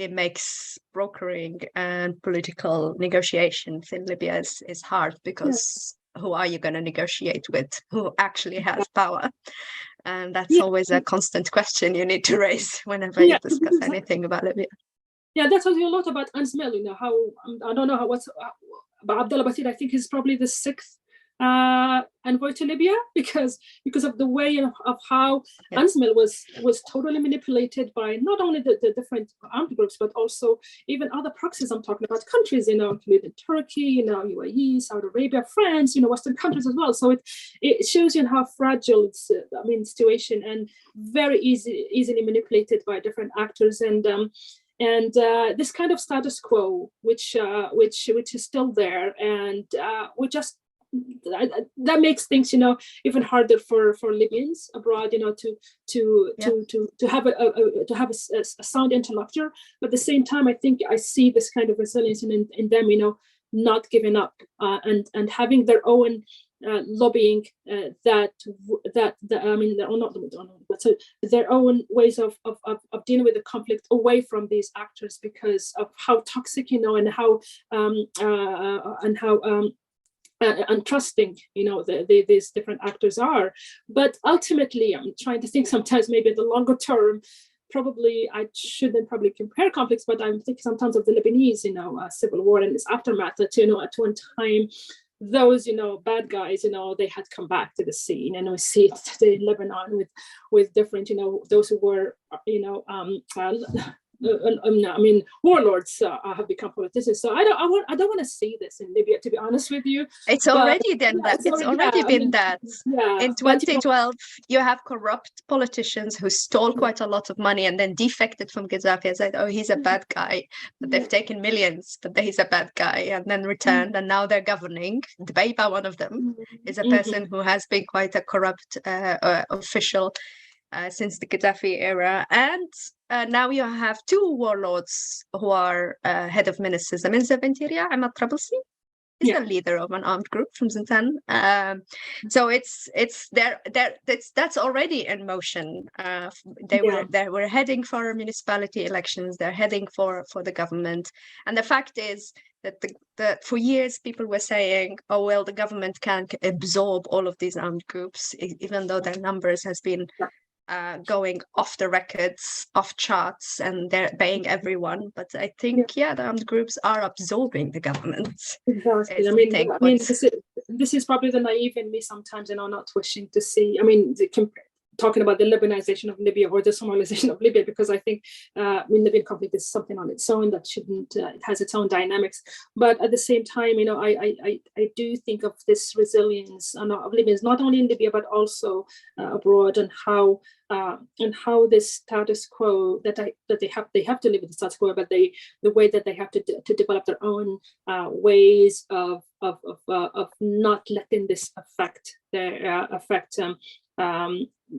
[SPEAKER 4] it makes brokering and political negotiations in Libya is hard, because who are you going to negotiate with? Who actually has power? And that's always a constant question you need to raise whenever you discuss anything about Libya.
[SPEAKER 2] Yeah, that tells you a lot about UNSMIL, you know, how, I don't know but Abdullah Batir, I think, is probably the 6th envoy to Libya, because of the way of how UNSMIL was totally manipulated by not only the different armed groups, but also even other proxies. I'm talking about countries, you know, including Turkey, you know, UAE, Saudi Arabia, France, you know, Western countries as well. So it shows you how fragile it's, situation, and very easily manipulated by different actors. And this kind of status quo, which is still there, and we just that makes things, you know, even harder for Libyans abroad, you know, to have a sound interlocutor. But at the same time, I think I see this kind of resilience in them, you know, not giving up and having their own lobbying their own ways of dealing with the conflict away from these actors, because of how toxic, you know, and how untrusting, you know, these different actors are. But ultimately, I'm trying to think sometimes maybe the longer term, probably I shouldn't probably compare conflicts, but I'm thinking sometimes of the Lebanese, you know, civil war and its aftermath. That, you know, at one time, those, you know, bad guys, you know, they had come back to the scene, and we see it today in Lebanon with different, you know, those who were, you know, I mean, warlords have become politicians. So I don't want to see this in Libya, to be honest with you.
[SPEAKER 4] It's already been that. It's already been that. In 2012, you have corrupt politicians who stole quite a lot of money and then defected from Gaddafi and said, "Oh, he's a bad guy." But they've taken millions, but he's a bad guy, and then returned, and now they're governing. Dbeiba, one of them, is a person who has been quite a corrupt official since the Gaddafi era. And now you have 2 warlords who are head of ministers. Amin Zaventeria, Ahmad Trablsi, is the leader of an armed group from Zintan. So that's already in motion. They were heading for municipality elections. They're heading for the government. And the fact is that for years people were saying, oh, well, the government can't absorb all of these armed groups, even though their numbers has been going off the records, off charts, and they're baying everyone. But I think, the armed groups are absorbing the government.
[SPEAKER 2] Exactly. I mean, this is probably the naive in me sometimes, you know, not wishing to see, I mean, talking about the Libanization of Libya or the Somalization of Libya, because I think Libyan conflict is something on its own that shouldn't, it has its own dynamics. But at the same time, you know, I do think of this resilience of Libyans, not only in Libya, but also abroad, and how this status quo that they have to live with the status quo, but the way that they have to develop their own ways of not letting this affect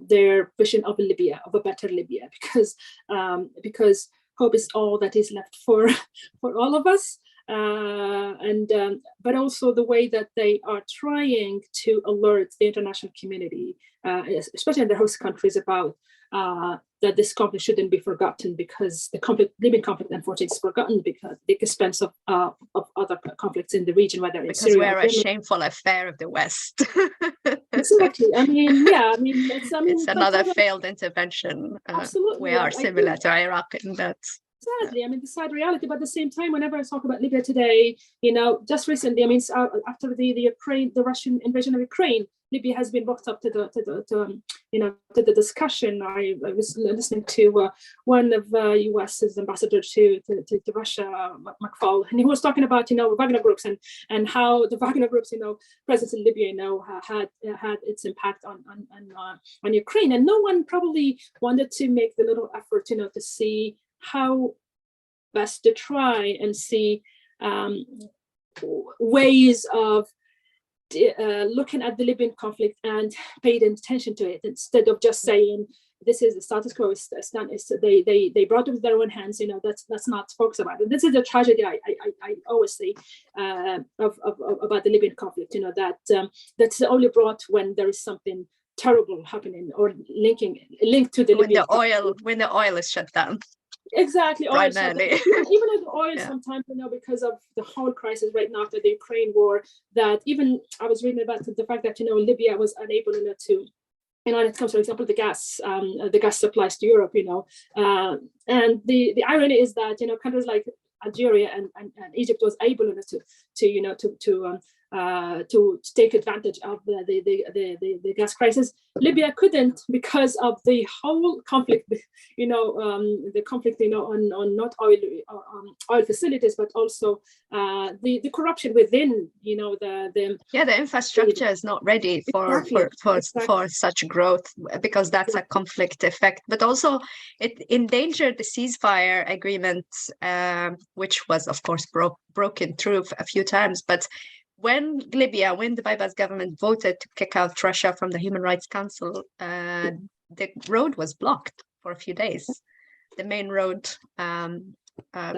[SPEAKER 2] their vision of Libya, of a better Libya, because hope is all that is left for all of us. But also the way that they are trying to alert the international community, especially in the host countries, about that this conflict shouldn't be forgotten, because the Libyan conflict, unfortunately, is forgotten because at the expense of other conflicts in the region, whether it's
[SPEAKER 4] because
[SPEAKER 2] Syria,
[SPEAKER 4] we're a shameful affair of the West.
[SPEAKER 2] Exactly. It's
[SPEAKER 4] another failed intervention.
[SPEAKER 2] Absolutely,
[SPEAKER 4] we are similar to Iraq in that.
[SPEAKER 2] Sadly, I mean, the sad reality. But at the same time, whenever I talk about Libya today, you know, just recently, I mean, after the Russian invasion of Ukraine, Libya has been brought up to the discussion. I was listening to one of U.S.'s ambassador to Russia, McFall, and he was talking about, you know, Wagner groups and how the Wagner groups, you know, presence in Libya, you know, had its impact on Ukraine, and no one probably wanted to make the little effort, you know, to see how best to try and see ways of looking at the Libyan conflict and paying attention to it, instead of just saying this is the status quo. They brought it with their own hands. You know, that's not focused about it. This is a tragedy I always say about the Libyan conflict. You know, that's only brought when there is something terrible happening or linked to the
[SPEAKER 4] when the oil is shut down.
[SPEAKER 2] Exactly, oil
[SPEAKER 4] primarily.
[SPEAKER 2] Even with the oil, sometimes, because of the whole crisis right now after the Ukraine war, that even I was reading about the fact that Libya was unable to, when it comes, for example, the gas supplies to Europe, and the irony is that countries like Algeria and Egypt was able to take advantage of the gas crisis. Libya couldn't because of the whole conflict, the conflict, on not oil facilities, but also the corruption within, the
[SPEAKER 4] infrastructure is not ready for such growth, because that's a conflict effect. But also it endangered the ceasefire agreement, which was of course broken through a few times. But when the Baybas government voted to kick out Russia from the Human Rights Council, the road was blocked for a few days, the main road,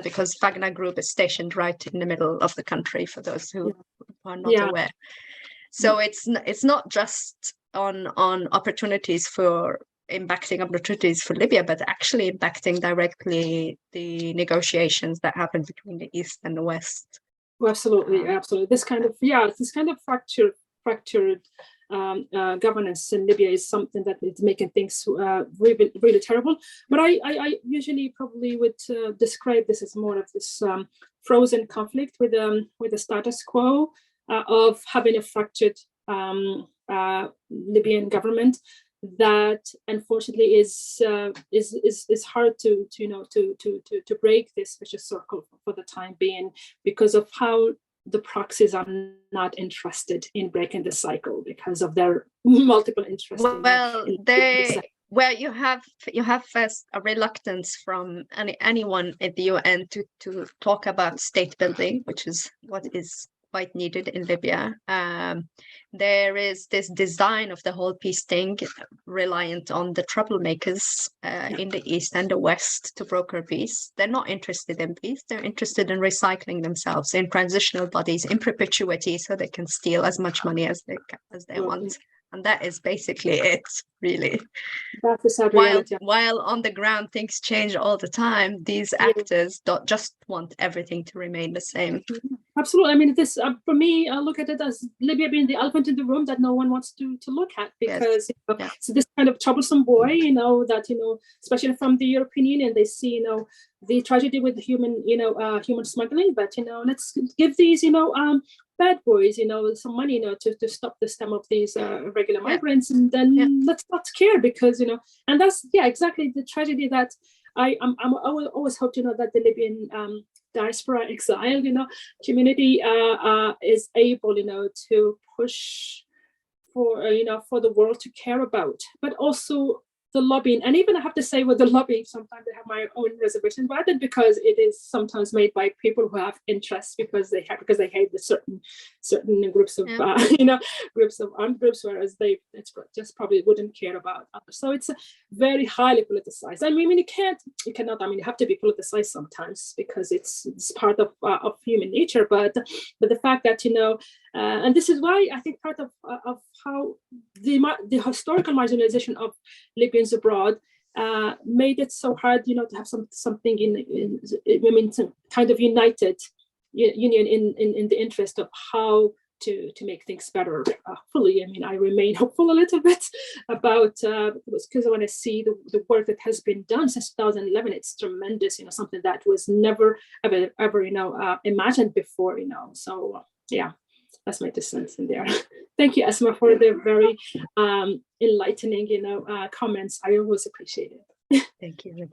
[SPEAKER 4] because Wagner Group is stationed right in the middle of the country, for those who are not aware. So it's not just on opportunities for Libya, but actually impacting directly the negotiations that happen between the East and the West.
[SPEAKER 2] Well, absolutely. This kind of fractured governance in Libya is something that is making things really, really terrible. But I usually probably would describe this as more of this frozen conflict with the status quo of having a fractured Libyan government that unfortunately is hard to break this vicious circle for the time being, because of how the proxies are not interested in breaking the cycle because of their multiple interests.
[SPEAKER 4] You have first a reluctance from anyone at the UN to talk about state building, which is what is quite needed in Libya. There is this design of the whole peace thing reliant on the troublemakers in the East and the West to broker peace. They're not interested in peace. They're interested in recycling themselves in transitional bodies in perpetuity, so they can steal as much money as they want. And that is basically it, really.
[SPEAKER 2] That's a sad reality.
[SPEAKER 4] While on the ground things change all the time, these actors don't just want everything to remain the same.
[SPEAKER 2] Absolutely. I mean, this for me, I look at it as Libya being the elephant in the room that no one wants to look at, because it's this kind of troublesome boy, that especially from the European Union, they see the tragedy with human smuggling, but let's give these bad boys some money to stop the stem of these regular migrants, and then let's not care, because and that's exactly the tragedy that I always hope that the Libyan diaspora exile community is able to push for for the world to care about, but also the lobbying. And even I have to say, with the lobbying, sometimes I have my own reservations about it, because it is sometimes made by people who have interests because they hate the certain groups of groups of armed groups, whereas they just probably wouldn't care about others. So it's very highly politicized. I mean, you cannot. I mean, you have to be politicized sometimes because it's part of human nature. But the fact that and this is why I think part of how the historical marginalization of Libyans abroad made it so hard, to have something some kind of united union in the interest of how to make things better. Fully, I mean, I remain hopeful a little bit about because when I see the work that has been done since 2011, it's tremendous. Something that was never ever imagined before. So that's my 2 cents in there. Thank you, Esma, for the very enlightening, comments. I always appreciate it.
[SPEAKER 4] Thank you.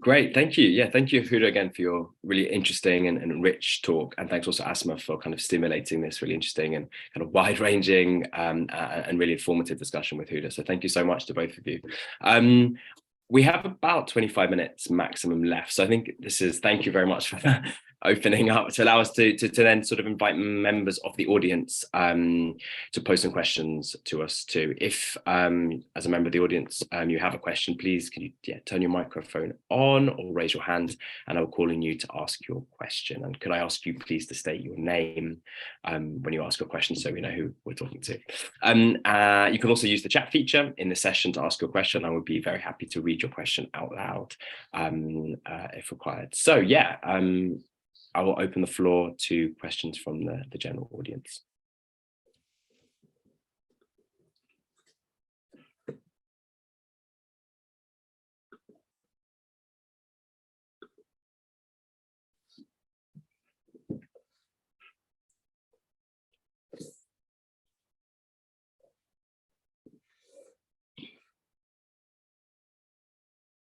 [SPEAKER 3] Great, thank you. Yeah, thank you, Huda, again for your really interesting and rich talk, and thanks also Asma for kind of stimulating this really interesting and kind of wide-ranging and really informative discussion with Huda. So thank you so much to both of you. We have about 25 minutes maximum left, so I think thank you very much for opening up to allow us to then sort of invite members of the audience to post some questions to us too. If as a member of the audience you have a question, please can you turn your microphone on or raise your hand, and I'll call on you to ask your question. And could I ask you please to state your name when you ask a question so we know who we're talking to. You can also use the chat feature in the session to ask your question. I would be very happy to read your question out loud if required. So yeah, I will open the floor to questions from the general audience.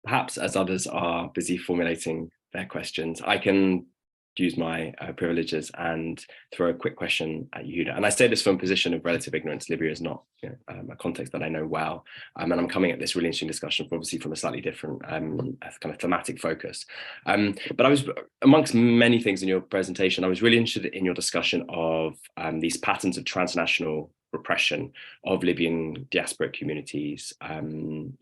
[SPEAKER 3] Perhaps as others are busy formulating their questions, I can use my privileges and throw a quick question at you, Huda. And I say this from a position of relative ignorance. Libya is not a context that I know well. And I'm coming at this really interesting discussion, obviously from a slightly different kind of thematic focus. But I was, amongst many things in your presentation, I was really interested in your discussion of these patterns of transnational repression of Libyan diasporic communities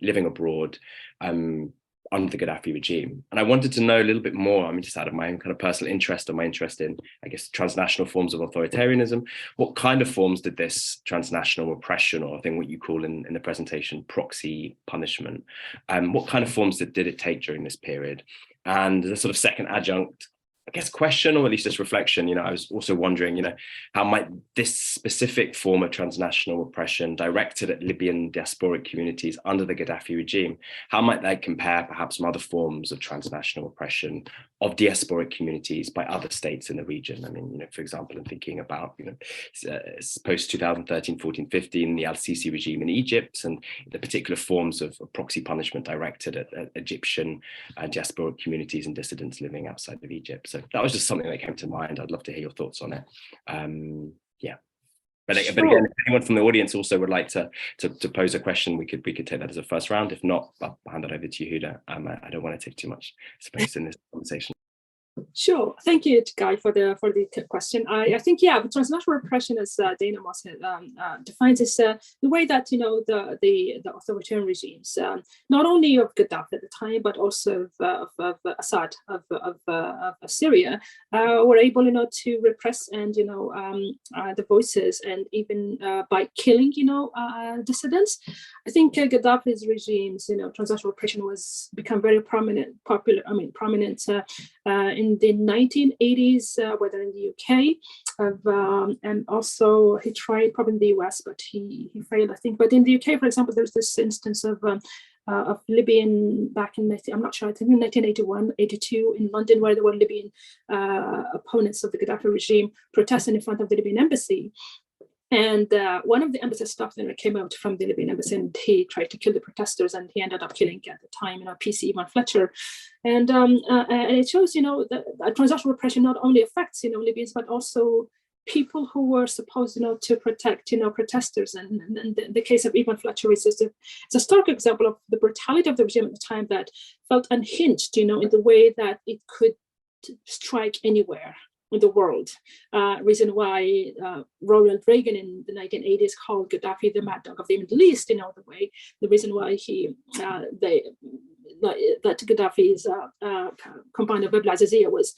[SPEAKER 3] living abroad under the Gaddafi regime. And I wanted to know a little bit more, I mean, just out of my own kind of personal interest and my interest in, I guess, transnational forms of authoritarianism, what kind of forms did this transnational repression, or I think what you call in the presentation, proxy punishment, what kind of forms did it take during this period? And the sort of second adjunct, I guess, question, or at least this reflection, I was also wondering, how might this specific form of transnational repression directed at Libyan diasporic communities under the Gaddafi regime, how might that compare perhaps some other forms of transnational repression of diasporic communities by other states in the region? I mean, for example, I'm thinking about, post 2013, 14, 15, the Al-Sisi regime in Egypt, and the particular forms of proxy punishment directed at Egyptian diasporic communities and dissidents living outside of Egypt. So that was just something that came to mind. I'd love to hear your thoughts on it. Yeah. But again, if anyone from the audience also would like to pose a question, we could take that as a first round. If not, I'll hand it over to you, Huda. I don't want to take too much space in this conversation.
[SPEAKER 2] Sure, thank you, Guy, for the question. I think, yeah, the transnational repression, as Dana Moss defines, is the way that the authoritarian regimes, not only of Gaddafi at the time, but also of Assad of Syria, were able, to repress and the voices, and even by killing dissidents. I think Gaddafi's regimes, transnational repression become very prominent in the 1980s, whether in the UK, and also he tried probably in the US, but he failed, I think. But in the UK, for example, there's this instance of Libyan back in, I'm not sure, I think in 1981, 82 in London, where there were Libyan opponents of the Gaddafi regime protesting in front of the Libyan embassy. And one of the embassy staff then came out from the Libyan embassy, and he tried to kill the protesters, and he ended up killing at the time, PC Ivan Fletcher. And it shows, that transnational repression not only affects, Libyans, but also people who were supposed, to protect, protesters. And the case of Ivan Fletcher is a stark example of the brutality of the regime at the time, that felt unhinged, in the way that it could strike anywhere in the world. Reason why Ronald Reagan in the 1980s called Gaddafi the mad dog of the Middle East, the reason why that Gaddafi's campaign of Al-Azizia was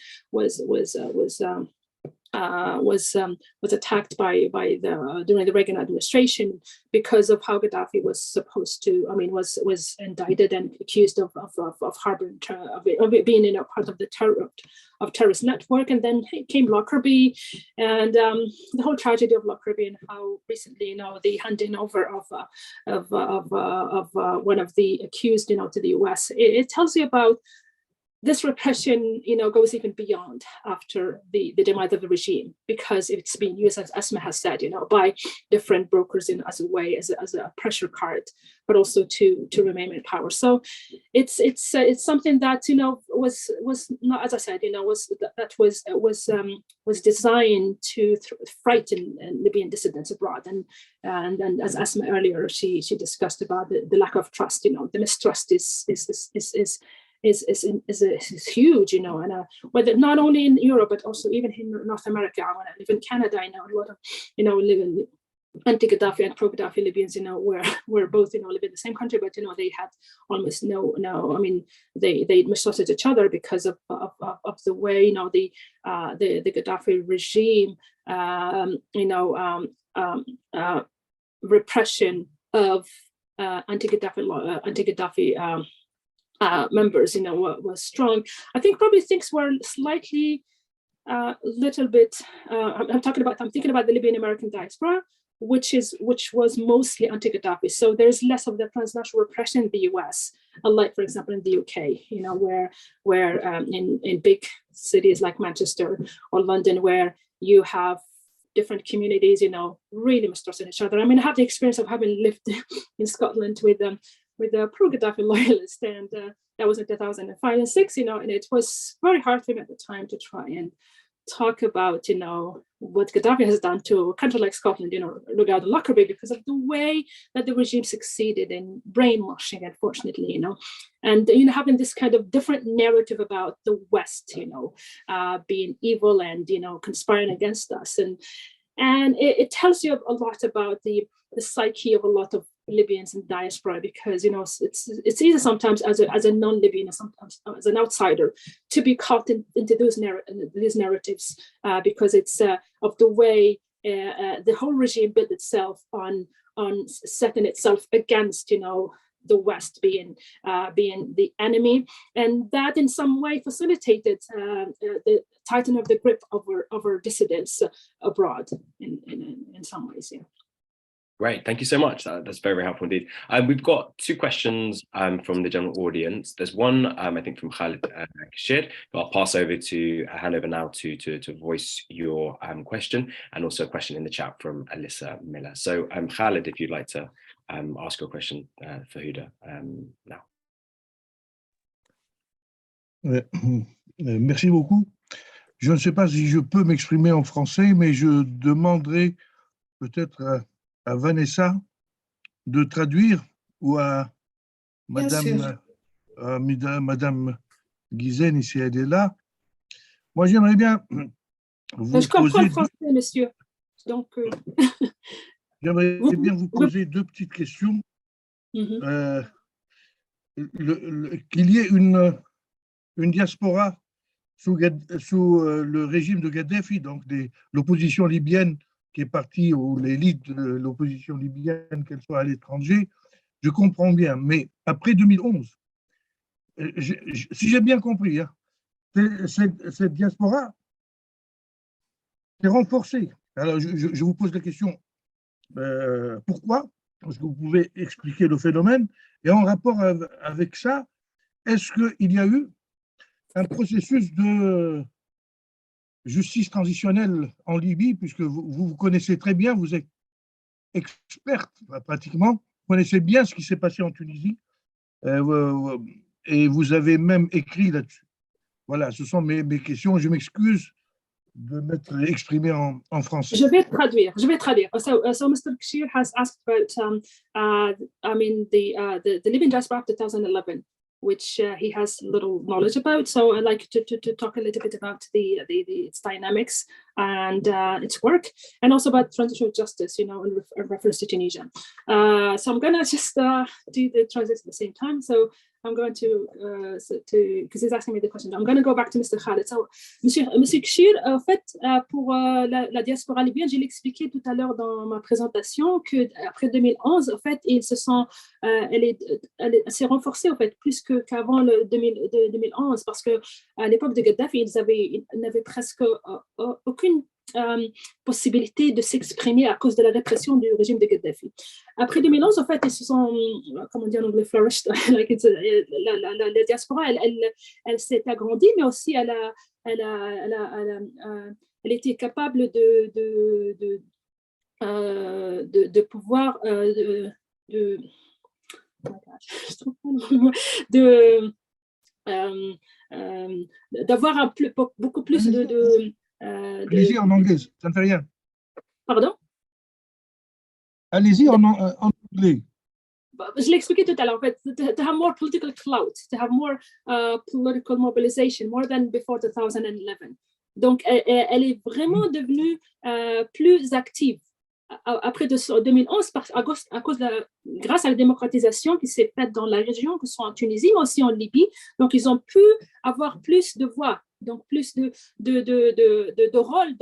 [SPEAKER 2] attacked during the Reagan administration, because of how Gaddafi was supposed to, was indicted and accused of harboring, of being part of the terrorist network. And then came Lockerbie, and the whole tragedy of Lockerbie, and how recently, the handing over of one of the accused, to the US. It tells you about this repression, goes even beyond after the demise of the regime, because it's being used, as Asma has said, by different brokers as a pressure card, but also to remain in power. So it's something that was not, as I said, was designed to frighten Libyan dissidents abroad, and as Asma earlier she discussed about the lack of trust. The mistrust is is huge, you know, and whether not only in Europe but also even in North America. When I live in Canada, I know a lot of, you know, live in anti-Gaddafi and pro-Gaddafi Libyans, you know, were both, you know, live in the same country, but, you know, they had almost no, I mean, they mistrusted each other because of the way, you know, the Gaddafi regime, you know, repression of anti-Gaddafi members, you know, was strong. I think probably things were slightly, little bit. I'm thinking about the Libyan American diaspora, which was mostly anti-Gaddafi. So there's less of the transnational repression in the US, unlike, for example, in the UK, you know, where in big cities like Manchester or London, where you have different communities, you know, really mistrusting each other. I mean, I have the experience of having lived in Scotland with a pro-Gaddafi loyalist, and that was in 2005 and 6, you know, and it was very hard for me at the time to try and talk about, you know, what Gaddafi has done to a country like Scotland, you know, regarding Lockerbie, because of the way that the regime succeeded in brainwashing, unfortunately, you know, and, you know, having this kind of different narrative about the West, you know, being evil and, you know, conspiring against us. And it tells you a lot about the psyche of a lot of Libyans in diaspora, because, you know, it's easy sometimes as a non-Libyan, sometimes as an outsider, to be caught into these narratives, because it's of the way the whole regime built itself on setting itself against, you know, the West being the enemy, and that in some way facilitated the tightening of the grip over dissidents abroad in some ways. Yeah.
[SPEAKER 3] Great, thank you so much. That's very, very helpful indeed. We've got two questions from the general audience. There's one, I think, from Khalid Kashir, who I'll pass over to hand over now to voice your question, and also a question in the chat from Alyssa Miller. So Khalid, if you'd like to ask your question for Huda now.
[SPEAKER 5] Merci beaucoup. Je ne sais pas si je peux m'exprimer en français, mais je demanderai peut-être à Vanessa de traduire, ou à Madame Guizen, si elle est là. Moi, j'aimerais bien vous
[SPEAKER 2] je comprends le français, monsieur. Donc,
[SPEAKER 5] j'aimerais bien vous poser deux petites questions. Qu'il y ait une diaspora sous le régime de Gaddafi, donc l'opposition libyenne qui est partie, ou l'élite de l'opposition libyenne, qu'elle soit à l'étranger, je comprends bien. Mais après 2011, si j'ai bien compris, hein, cette diaspora s'est renforcée. Alors, je vous pose la question, pourquoi? Est-ce que vous pouvez expliquer le phénomène? Et en rapport avec ça, est-ce qu'il y a eu un processus de justice transitionnelle en Libye, puisque vous connaissez très bien, vous êtes experte pratiquement, vous connaissez bien ce qui s'est passé en Tunisie, et vous avez même écrit là-dessus. Voilà, ce sont mes questions. Je m'excuse de m'être exprimé en français.
[SPEAKER 2] Je vais traduire. So Mr. Kashir has asked about, I mean, the Libyan diaspora of 2011, which he has little knowledge about. So I'd like to talk a little bit about its dynamics and its work, and also about transitional justice, you know, in reference to Tunisia. So I'm gonna just do the transition at the same time. So I'm going to because he's asking me the question. I'm going to go back to Mr. Khalid. So, Monsieur Kashir, en fait, pour la diaspora libyenne, je l'ai expliqué tout à l'heure dans ma présentation que après 2011, en fait, elle s'est renforcée en fait plus qu'avant 2011, parce que à l'époque de Gaddafi, ils n'avaient presque aucune possibilité de s'exprimer à cause de la répression du régime de Gaddafi. Après 2011, en fait, ils se sont, comment dire en anglais, flourished. Like la diaspora, elle s'est agrandie, mais aussi elle était capable de pouvoir d'avoir beaucoup plus de
[SPEAKER 5] allez-y en anglais, ça ne fait rien.
[SPEAKER 2] Pardon?
[SPEAKER 5] Allez-y en anglais.
[SPEAKER 2] je l'ai expliqué tout à l'heure, en fait, to have more political clout, to have more political mobilization, more than before 2011. Donc, elle est vraiment devenue plus active après 2011 grâce à la démocratisation qui s'est faite dans la région, que ce soit en Tunisie, mais aussi en Libye. Donc, ils ont pu avoir plus de voix, donc plus de rôle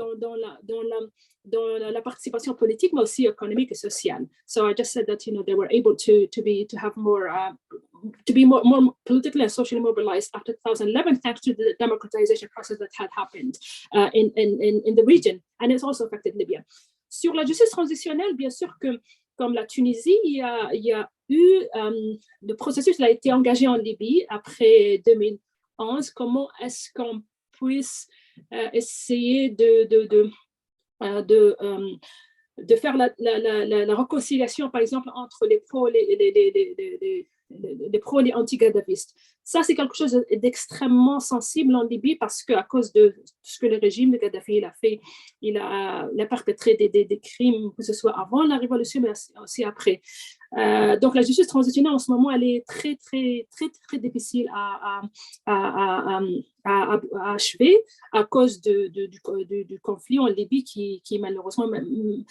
[SPEAKER 2] dans la participation politique, mais aussi économique et sociale. So I just said that, they were able to have more, to be more politically and socially mobilized after 2011, thanks to the democratization process that had happened in the region, and it's also affected Libya. Sur la justice transitionnelle, bien sûr que, comme la Tunisie, il y a eu le processus a été engagé en Libye après 2011. Comment est-ce qu'on puisse essayer de faire la réconciliation, par exemple, entre les pro et les anti-gaddavistes. Ça, c'est quelque chose d'extrêmement sensible en Libye parce qu'à cause de ce que le régime de Gaddafi il a fait, il a perpétré des crimes, que ce soit avant la révolution, mais aussi après. Donc, la justice transitionnelle, en ce moment, elle est très, très, très, très difficile à achever à cause du conflit en Libye qui malheureusement, il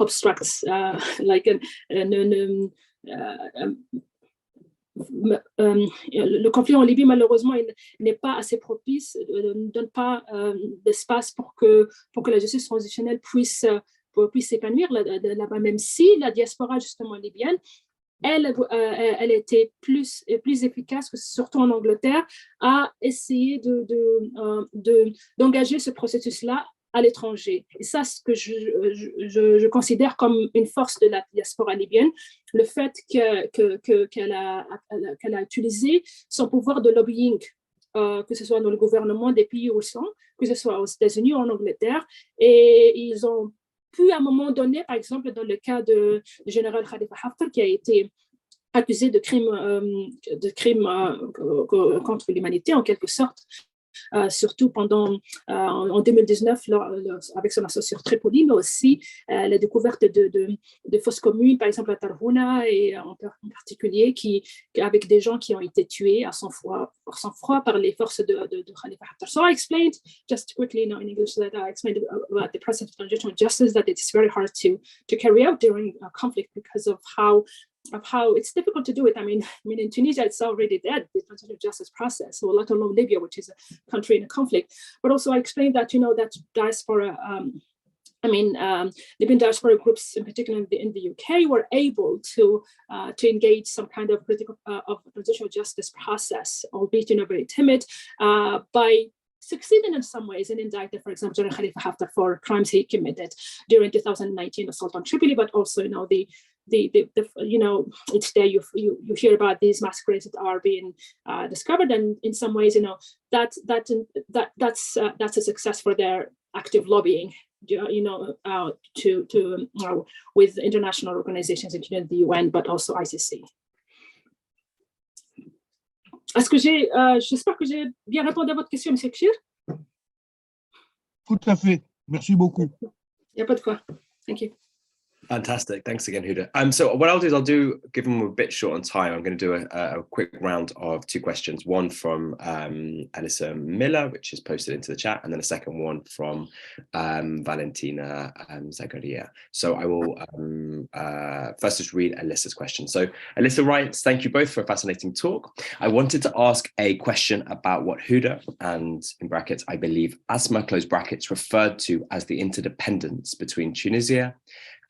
[SPEAKER 2] obstructs, le conflit en Libye, malheureusement, il n'est pas assez propice, ne donne pas d'espace pour que la justice transitionnelle puisse s'épanouir là-bas, même si la diaspora, justement, libyenne, elle était plus efficace, surtout en Angleterre, à essayer d'engager ce processus-là à l'étranger. Et ça, ce que je considère comme une force de la diaspora libyenne, le fait qu'elle a utilisé son pouvoir de lobbying, que ce soit dans le gouvernement des pays où ils sont, que ce soit aux États-Unis ou en Angleterre, et ils ont pu à un moment donné, par exemple dans le cas du général Khalifa Haftar, qui a été accusé de crimes contre l'humanité en quelque sorte, surtout en 2019 avec son assaut sur Tripoli, mais aussi la découverte de fausses communes, par exemple à Tarhouna, et en particulier avec des gens qui ont été tués à sang-froid par les forces de Khalifa Haftar. So I explained just quickly in English that I explained about the process of transitional justice, that it's very hard to carry out during a conflict because of how it's difficult to do it. I mean, in Tunisia, it's already dead, the transitional justice process, so let alone Libya, which is a country in a conflict. But also I explained that, that diaspora, Libyan diaspora groups, in particular in the UK, were able to engage some kind of political of transitional justice process, albeit very timid, by succeeding in some ways in indicting, for example, General Khalifa Haftar for crimes he committed during 2019 assault on Tripoli, but also each day you hear about these massacres that are being discovered, and in some ways, that's a success for their active lobbying, with international organizations, including the UN, but also ICC. J'espère que j'ai bien répondu à votre question, M. Kshir.
[SPEAKER 5] Tout à fait. Merci beaucoup.
[SPEAKER 2] Il n'y a pas de quoi. Thank you.
[SPEAKER 3] Fantastic. Thanks again, Huda. So what I'll do is given we're a bit short on time, I'm going to do a quick round of two questions, one from Alyssa Miller, which is posted into the chat, and then a second one from Valentina Zagaria. So I will first just read Alyssa's question. So Alyssa writes, thank you both for a fascinating talk. I wanted to ask a question about what Huda, and in brackets, I believe Asma, close brackets, referred to as the interdependence between Tunisia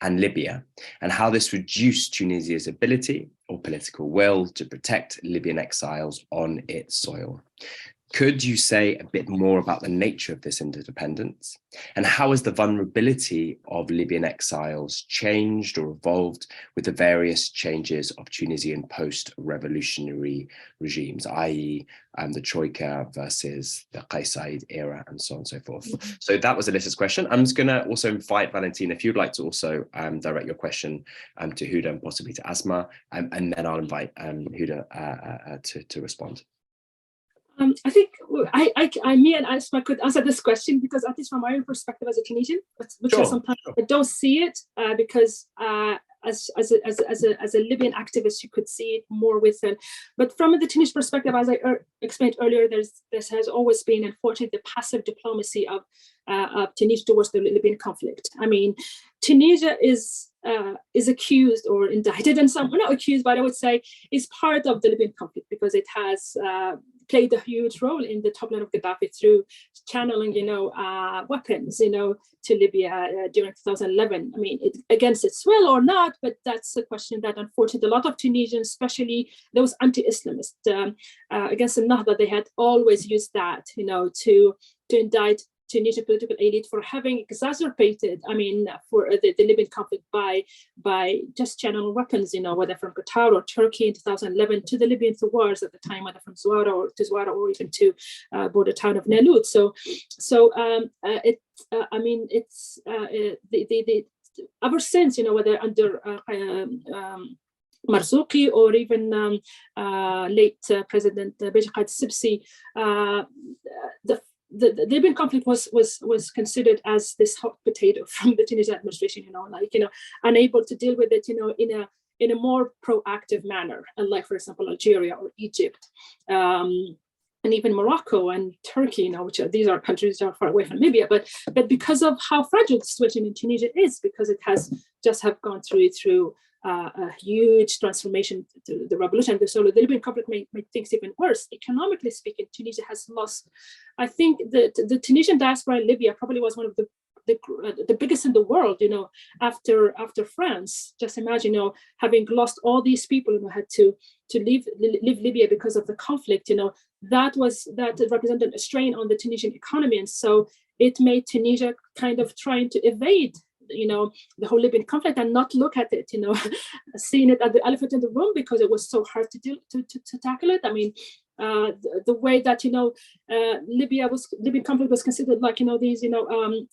[SPEAKER 3] and Libya, and how this reduced Tunisia's ability or political will to protect Libyan exiles on its soil. Could you say a bit more about the nature of this interdependence, and how has the vulnerability of Libyan exiles changed or evolved with the various changes of Tunisian post-revolutionary regimes, i.e. the Troika versus the Qais Said era, and so on and so forth? So that was Alyssa's question. I'm just going to also invite Valentina, if you'd like to also direct your question to Huda and possibly to Asma, and then I'll invite Huda to respond.
[SPEAKER 2] I think me and Asma could answer this question, because at least from my own perspective as a Tunisian, which
[SPEAKER 5] Sure,
[SPEAKER 2] sometimes
[SPEAKER 5] sure.
[SPEAKER 2] I don't see it, because as a Libyan activist, you could see it more within. But from the Tunisian perspective, as I explained earlier, there has always been, unfortunately, the passive diplomacy of Tunisia towards the Libyan conflict. I mean, Tunisia is accused or indicted, and some, not accused, but I would say is part of the Libyan conflict, because it has played a huge role in the top line of Gaddafi through channeling, weapons, to Libya during 2011. I mean, against its will or not, but that's a question that unfortunately a lot of Tunisians, especially those anti-Islamists against the Nahda, they had always used that, to indict Tunisian political elite for having exacerbated, for the Libyan conflict by just channeling weapons, whether from Qatar or Turkey in 2011 to the Libyan wars at the time, whether from Zwara or even to border town of Nalut. Ever since, whether under Marzouki or even late President Beji Qais Sibsi, the Libyan conflict was considered as this hot potato from the Tunisian administration, unable to deal with it, in a more proactive manner, unlike, for example, Algeria or Egypt, and even Morocco and Turkey, which these are countries that are far away from Libya, but because of how fragile the situation in Tunisia is, because it has just have gone through a huge transformation to the revolution. So the Libyan conflict made things even worse. Economically speaking, Tunisia has lost, I think the Tunisian diaspora in Libya probably was one of the biggest in the world, after France. Just imagine, having lost all these people who had to leave Libya because of the conflict, that represented a strain on the Tunisian economy. And so it made Tunisia kind of trying to evade the whole Libyan conflict and not look at it, seeing it as the elephant in the room, because it was so hard to tackle it. I mean, the way that Libyan conflict was considered like these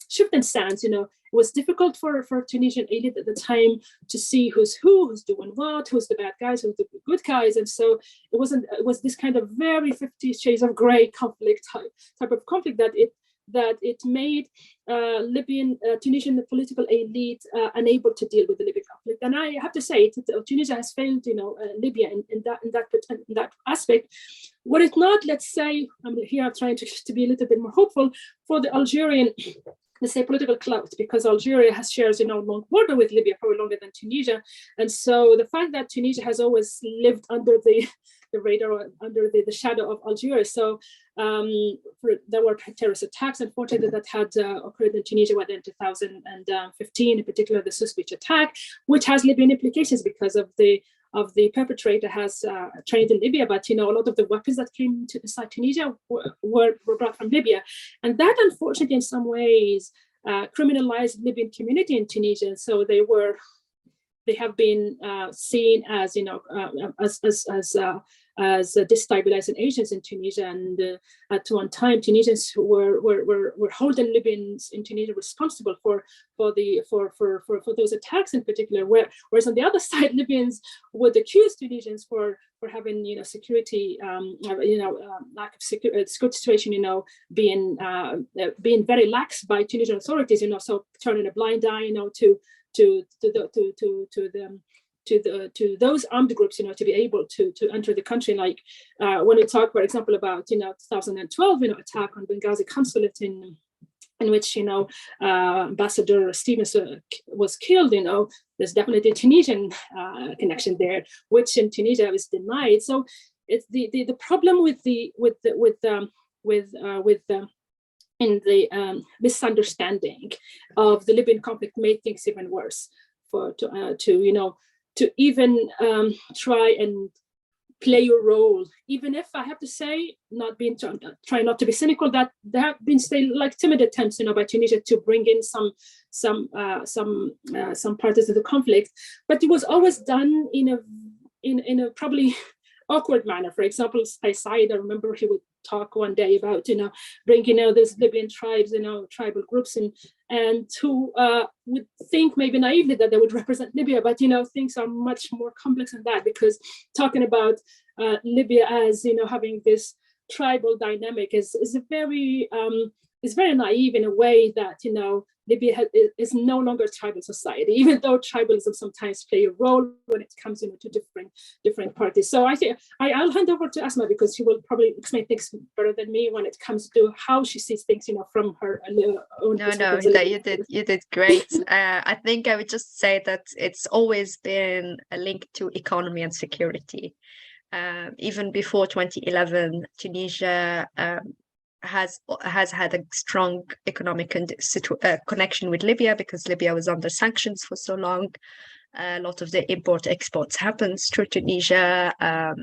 [SPEAKER 2] shifting sands. It was difficult for Tunisian elite at the time to see who's doing what, who's the bad guys, who's the good guys, and so it was this kind of very 50 Shades of Grey conflict type of conflict that it made Tunisian political elite unable to deal with the Libyan conflict. And I have to say, Tunisia has failed, Libya in that aspect. Were it not, let's say, I'm trying to be a little bit more hopeful for the Algerian, let's say, political clout, because Algeria shares long border with Libya, probably longer than Tunisia. And so the fact that Tunisia has always lived under the radar, under the shadow of Algeria. So there were terrorist attacks, unfortunately, that had occurred in Tunisia in 2015, in particular the Sousse Beach attack, which has Libyan implications because of the perpetrator has trained in Libya, but a lot of the weapons that came to inside Tunisia were brought from Libya, and that unfortunately in some ways criminalized Libyan community in Tunisia. And so they have been seen as as destabilizing agents in Tunisia, and at one time Tunisians were holding Libyans in Tunisia responsible for those attacks in particular. Whereas on the other side, Libyans would accuse Tunisians for having security lack of security situation being very lax by Tunisian authorities, so turning a blind eye to those armed groups, to be able to enter the country. Like when we talk, for example, about 2012 attack on Benghazi consulate in which Ambassador Stevens was killed. There's definitely a Tunisian connection there, which in Tunisia is denied. So it's the problem with the misunderstanding of the Libyan conflict made things even worse. To even try and play your role, even if I have to say, try not to be cynical, that there have been like timid attempts, by Tunisia to bring in some parties of the conflict, but it was always done in a probably awkward manner. For example, Said, I remember he would talk one day about bringing those Libyan tribes, tribal groups, and who would think maybe naively that they would represent Libya, but things are much more complex than that, because talking about Libya as having this tribal dynamic is very naive in a way that, you know, Libya is no longer a tribal society, even though tribalism sometimes play a role when it comes, you know, to different parties. So I think I'll hand over to Asma, because she will probably explain things better than me when it comes to how she sees things, you know, from her own perspective.
[SPEAKER 4] No, you did great. I think I would just say that it's always been a link to economy and security. Even before 2011, Tunisia has had a strong economic connection with Libya, because Libya was under sanctions for so long. A lot of the import-exports happens through Tunisia. I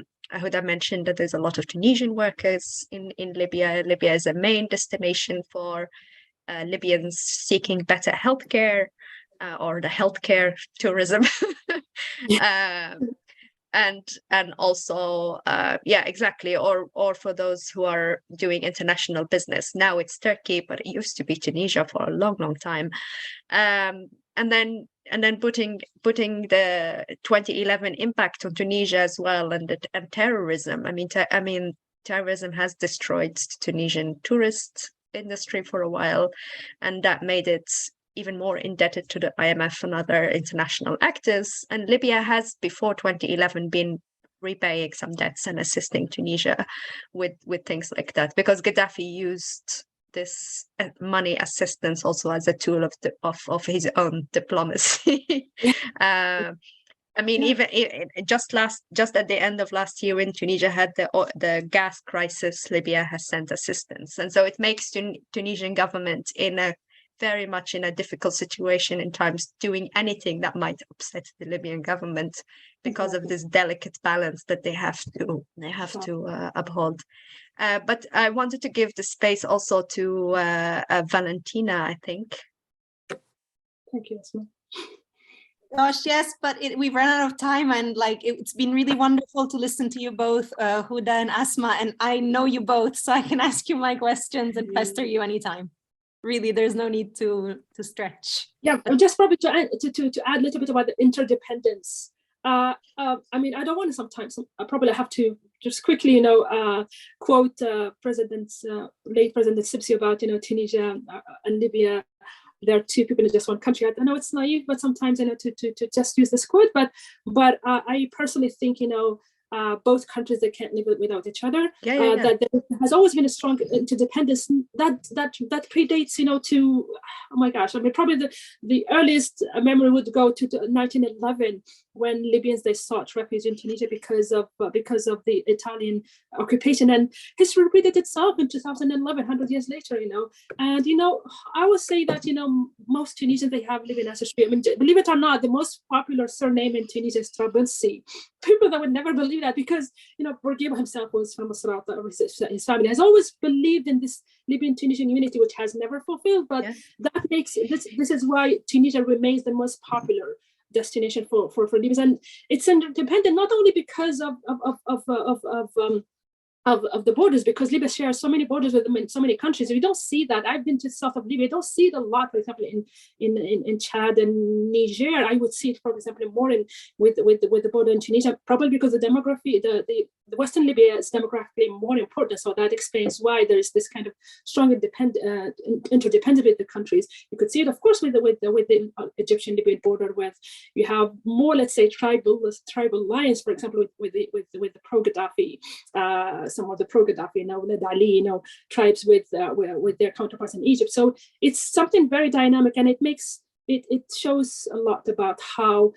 [SPEAKER 4] would have mentioned that there's a lot of Tunisian workers in Libya. Libya is a main destination for Libyans seeking better healthcare, or the healthcare tourism. And also, yeah, exactly. Or for those who are doing international business. Now it's Turkey, but it used to be Tunisia for a long, long time. And then putting the 2011 impact on Tunisia as well, and terrorism. I mean, terrorism has destroyed Tunisian tourist industry for a while, and that made it even more indebted to the IMF and other international actors. And Libya has, before 2011, been repaying some debts and assisting Tunisia with things like that, because Gaddafi used this money assistance also as a tool of his own diplomacy. I mean, even just at the end of last year, when Tunisia had the gas crisis, Libya has sent assistance, and so it makes Tunisian government very much in a difficult situation in times, doing anything that might upset the Libyan government, because of this delicate balance that they have to uphold. But I wanted to give the space also to Valentina, I think.
[SPEAKER 2] Thank you, Asma.
[SPEAKER 6] Gosh, yes, but we've run out of time, and like it's been really wonderful to listen to you both, Huda and Asma, and I know you both, so I can ask you my questions and pester you anytime. Really, there's no need to stretch.
[SPEAKER 2] Yeah, just probably to add a little bit about the interdependence. I mean, I don't want to sometimes, I probably have to just quickly, quote late President Sipsi about, Tunisia and Libya. There are two people in just one country. I know it's naive, but sometimes, to just use this quote, but I personally think, both countries, they can't live without each other. That there has always been a strong interdependence that predates, to, oh my gosh, I mean, probably the earliest memory would go to 1911, when Libyans, they sought refuge in Tunisia because of the Italian occupation, and history repeated itself in 2011, 100 years later, and I would say that most Tunisians, they have Libyan ancestry. I mean, believe it or not, the most popular surname in Tunisia is Trabelsi. People that would never believe that, because Bourguiba himself was from Masrata. His family has always believed in this Libyan-Tunisian unity, which has never fulfilled, but that makes this is why Tunisia remains the most popular destination for Libyans, and it's interdependent not only because of the borders, because Libya shares so many borders with them in so many countries. We don't see that. I've been to the south of Libya. I don't see it a lot, for example, in Chad and Niger. I would see it, for example, more with the border in Tunisia, probably because the demography, the Western Libya is demographically more important. So that explains why there is this kind of strong interdependence with the countries. You could see it, of course, with the Egyptian-Libyan border, where you have more, let's say, tribal lines, for example, with the pro-Gaddafi. Some of the pro-Gaddafi, the Dali, tribes with their counterparts in Egypt. So it's something very dynamic, and it shows a lot about how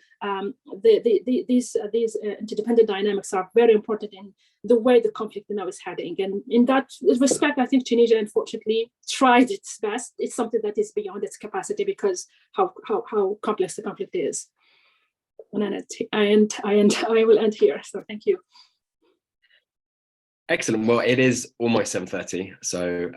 [SPEAKER 2] these interdependent dynamics are very important in the way the conflict now is heading. And in that respect, I think Tunisia, unfortunately, tried its best. It's something that is beyond its capacity, because how complex the conflict is. And I will end here. So thank you.
[SPEAKER 3] Excellent. Well, it is almost 7:30, so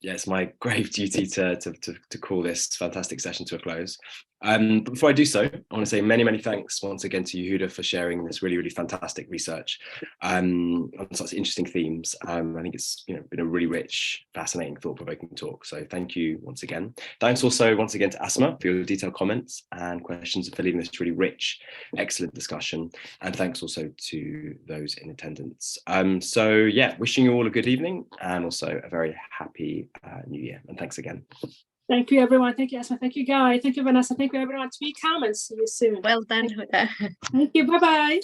[SPEAKER 3] it's my grave duty to call this fantastic session to a close. But before I do so, I want to say many thanks once again to you, Huda, for sharing this really fantastic research on such interesting themes. I think it's been a really rich, fascinating, thought-provoking talk. So thank you once again. Thanks also once again to Asma for your detailed comments and questions, and for leading this really rich, excellent discussion. And thanks also to those in attendance. So yeah, wishing you all a good evening and also a very happy new year. And thanks again.
[SPEAKER 2] Thank you, everyone. Thank you, Asma. Thank you, Guy. Thank you, Vanessa. Thank you, everyone. To MECAM and see you soon.
[SPEAKER 4] Well done.
[SPEAKER 2] Thank you. Bye-bye.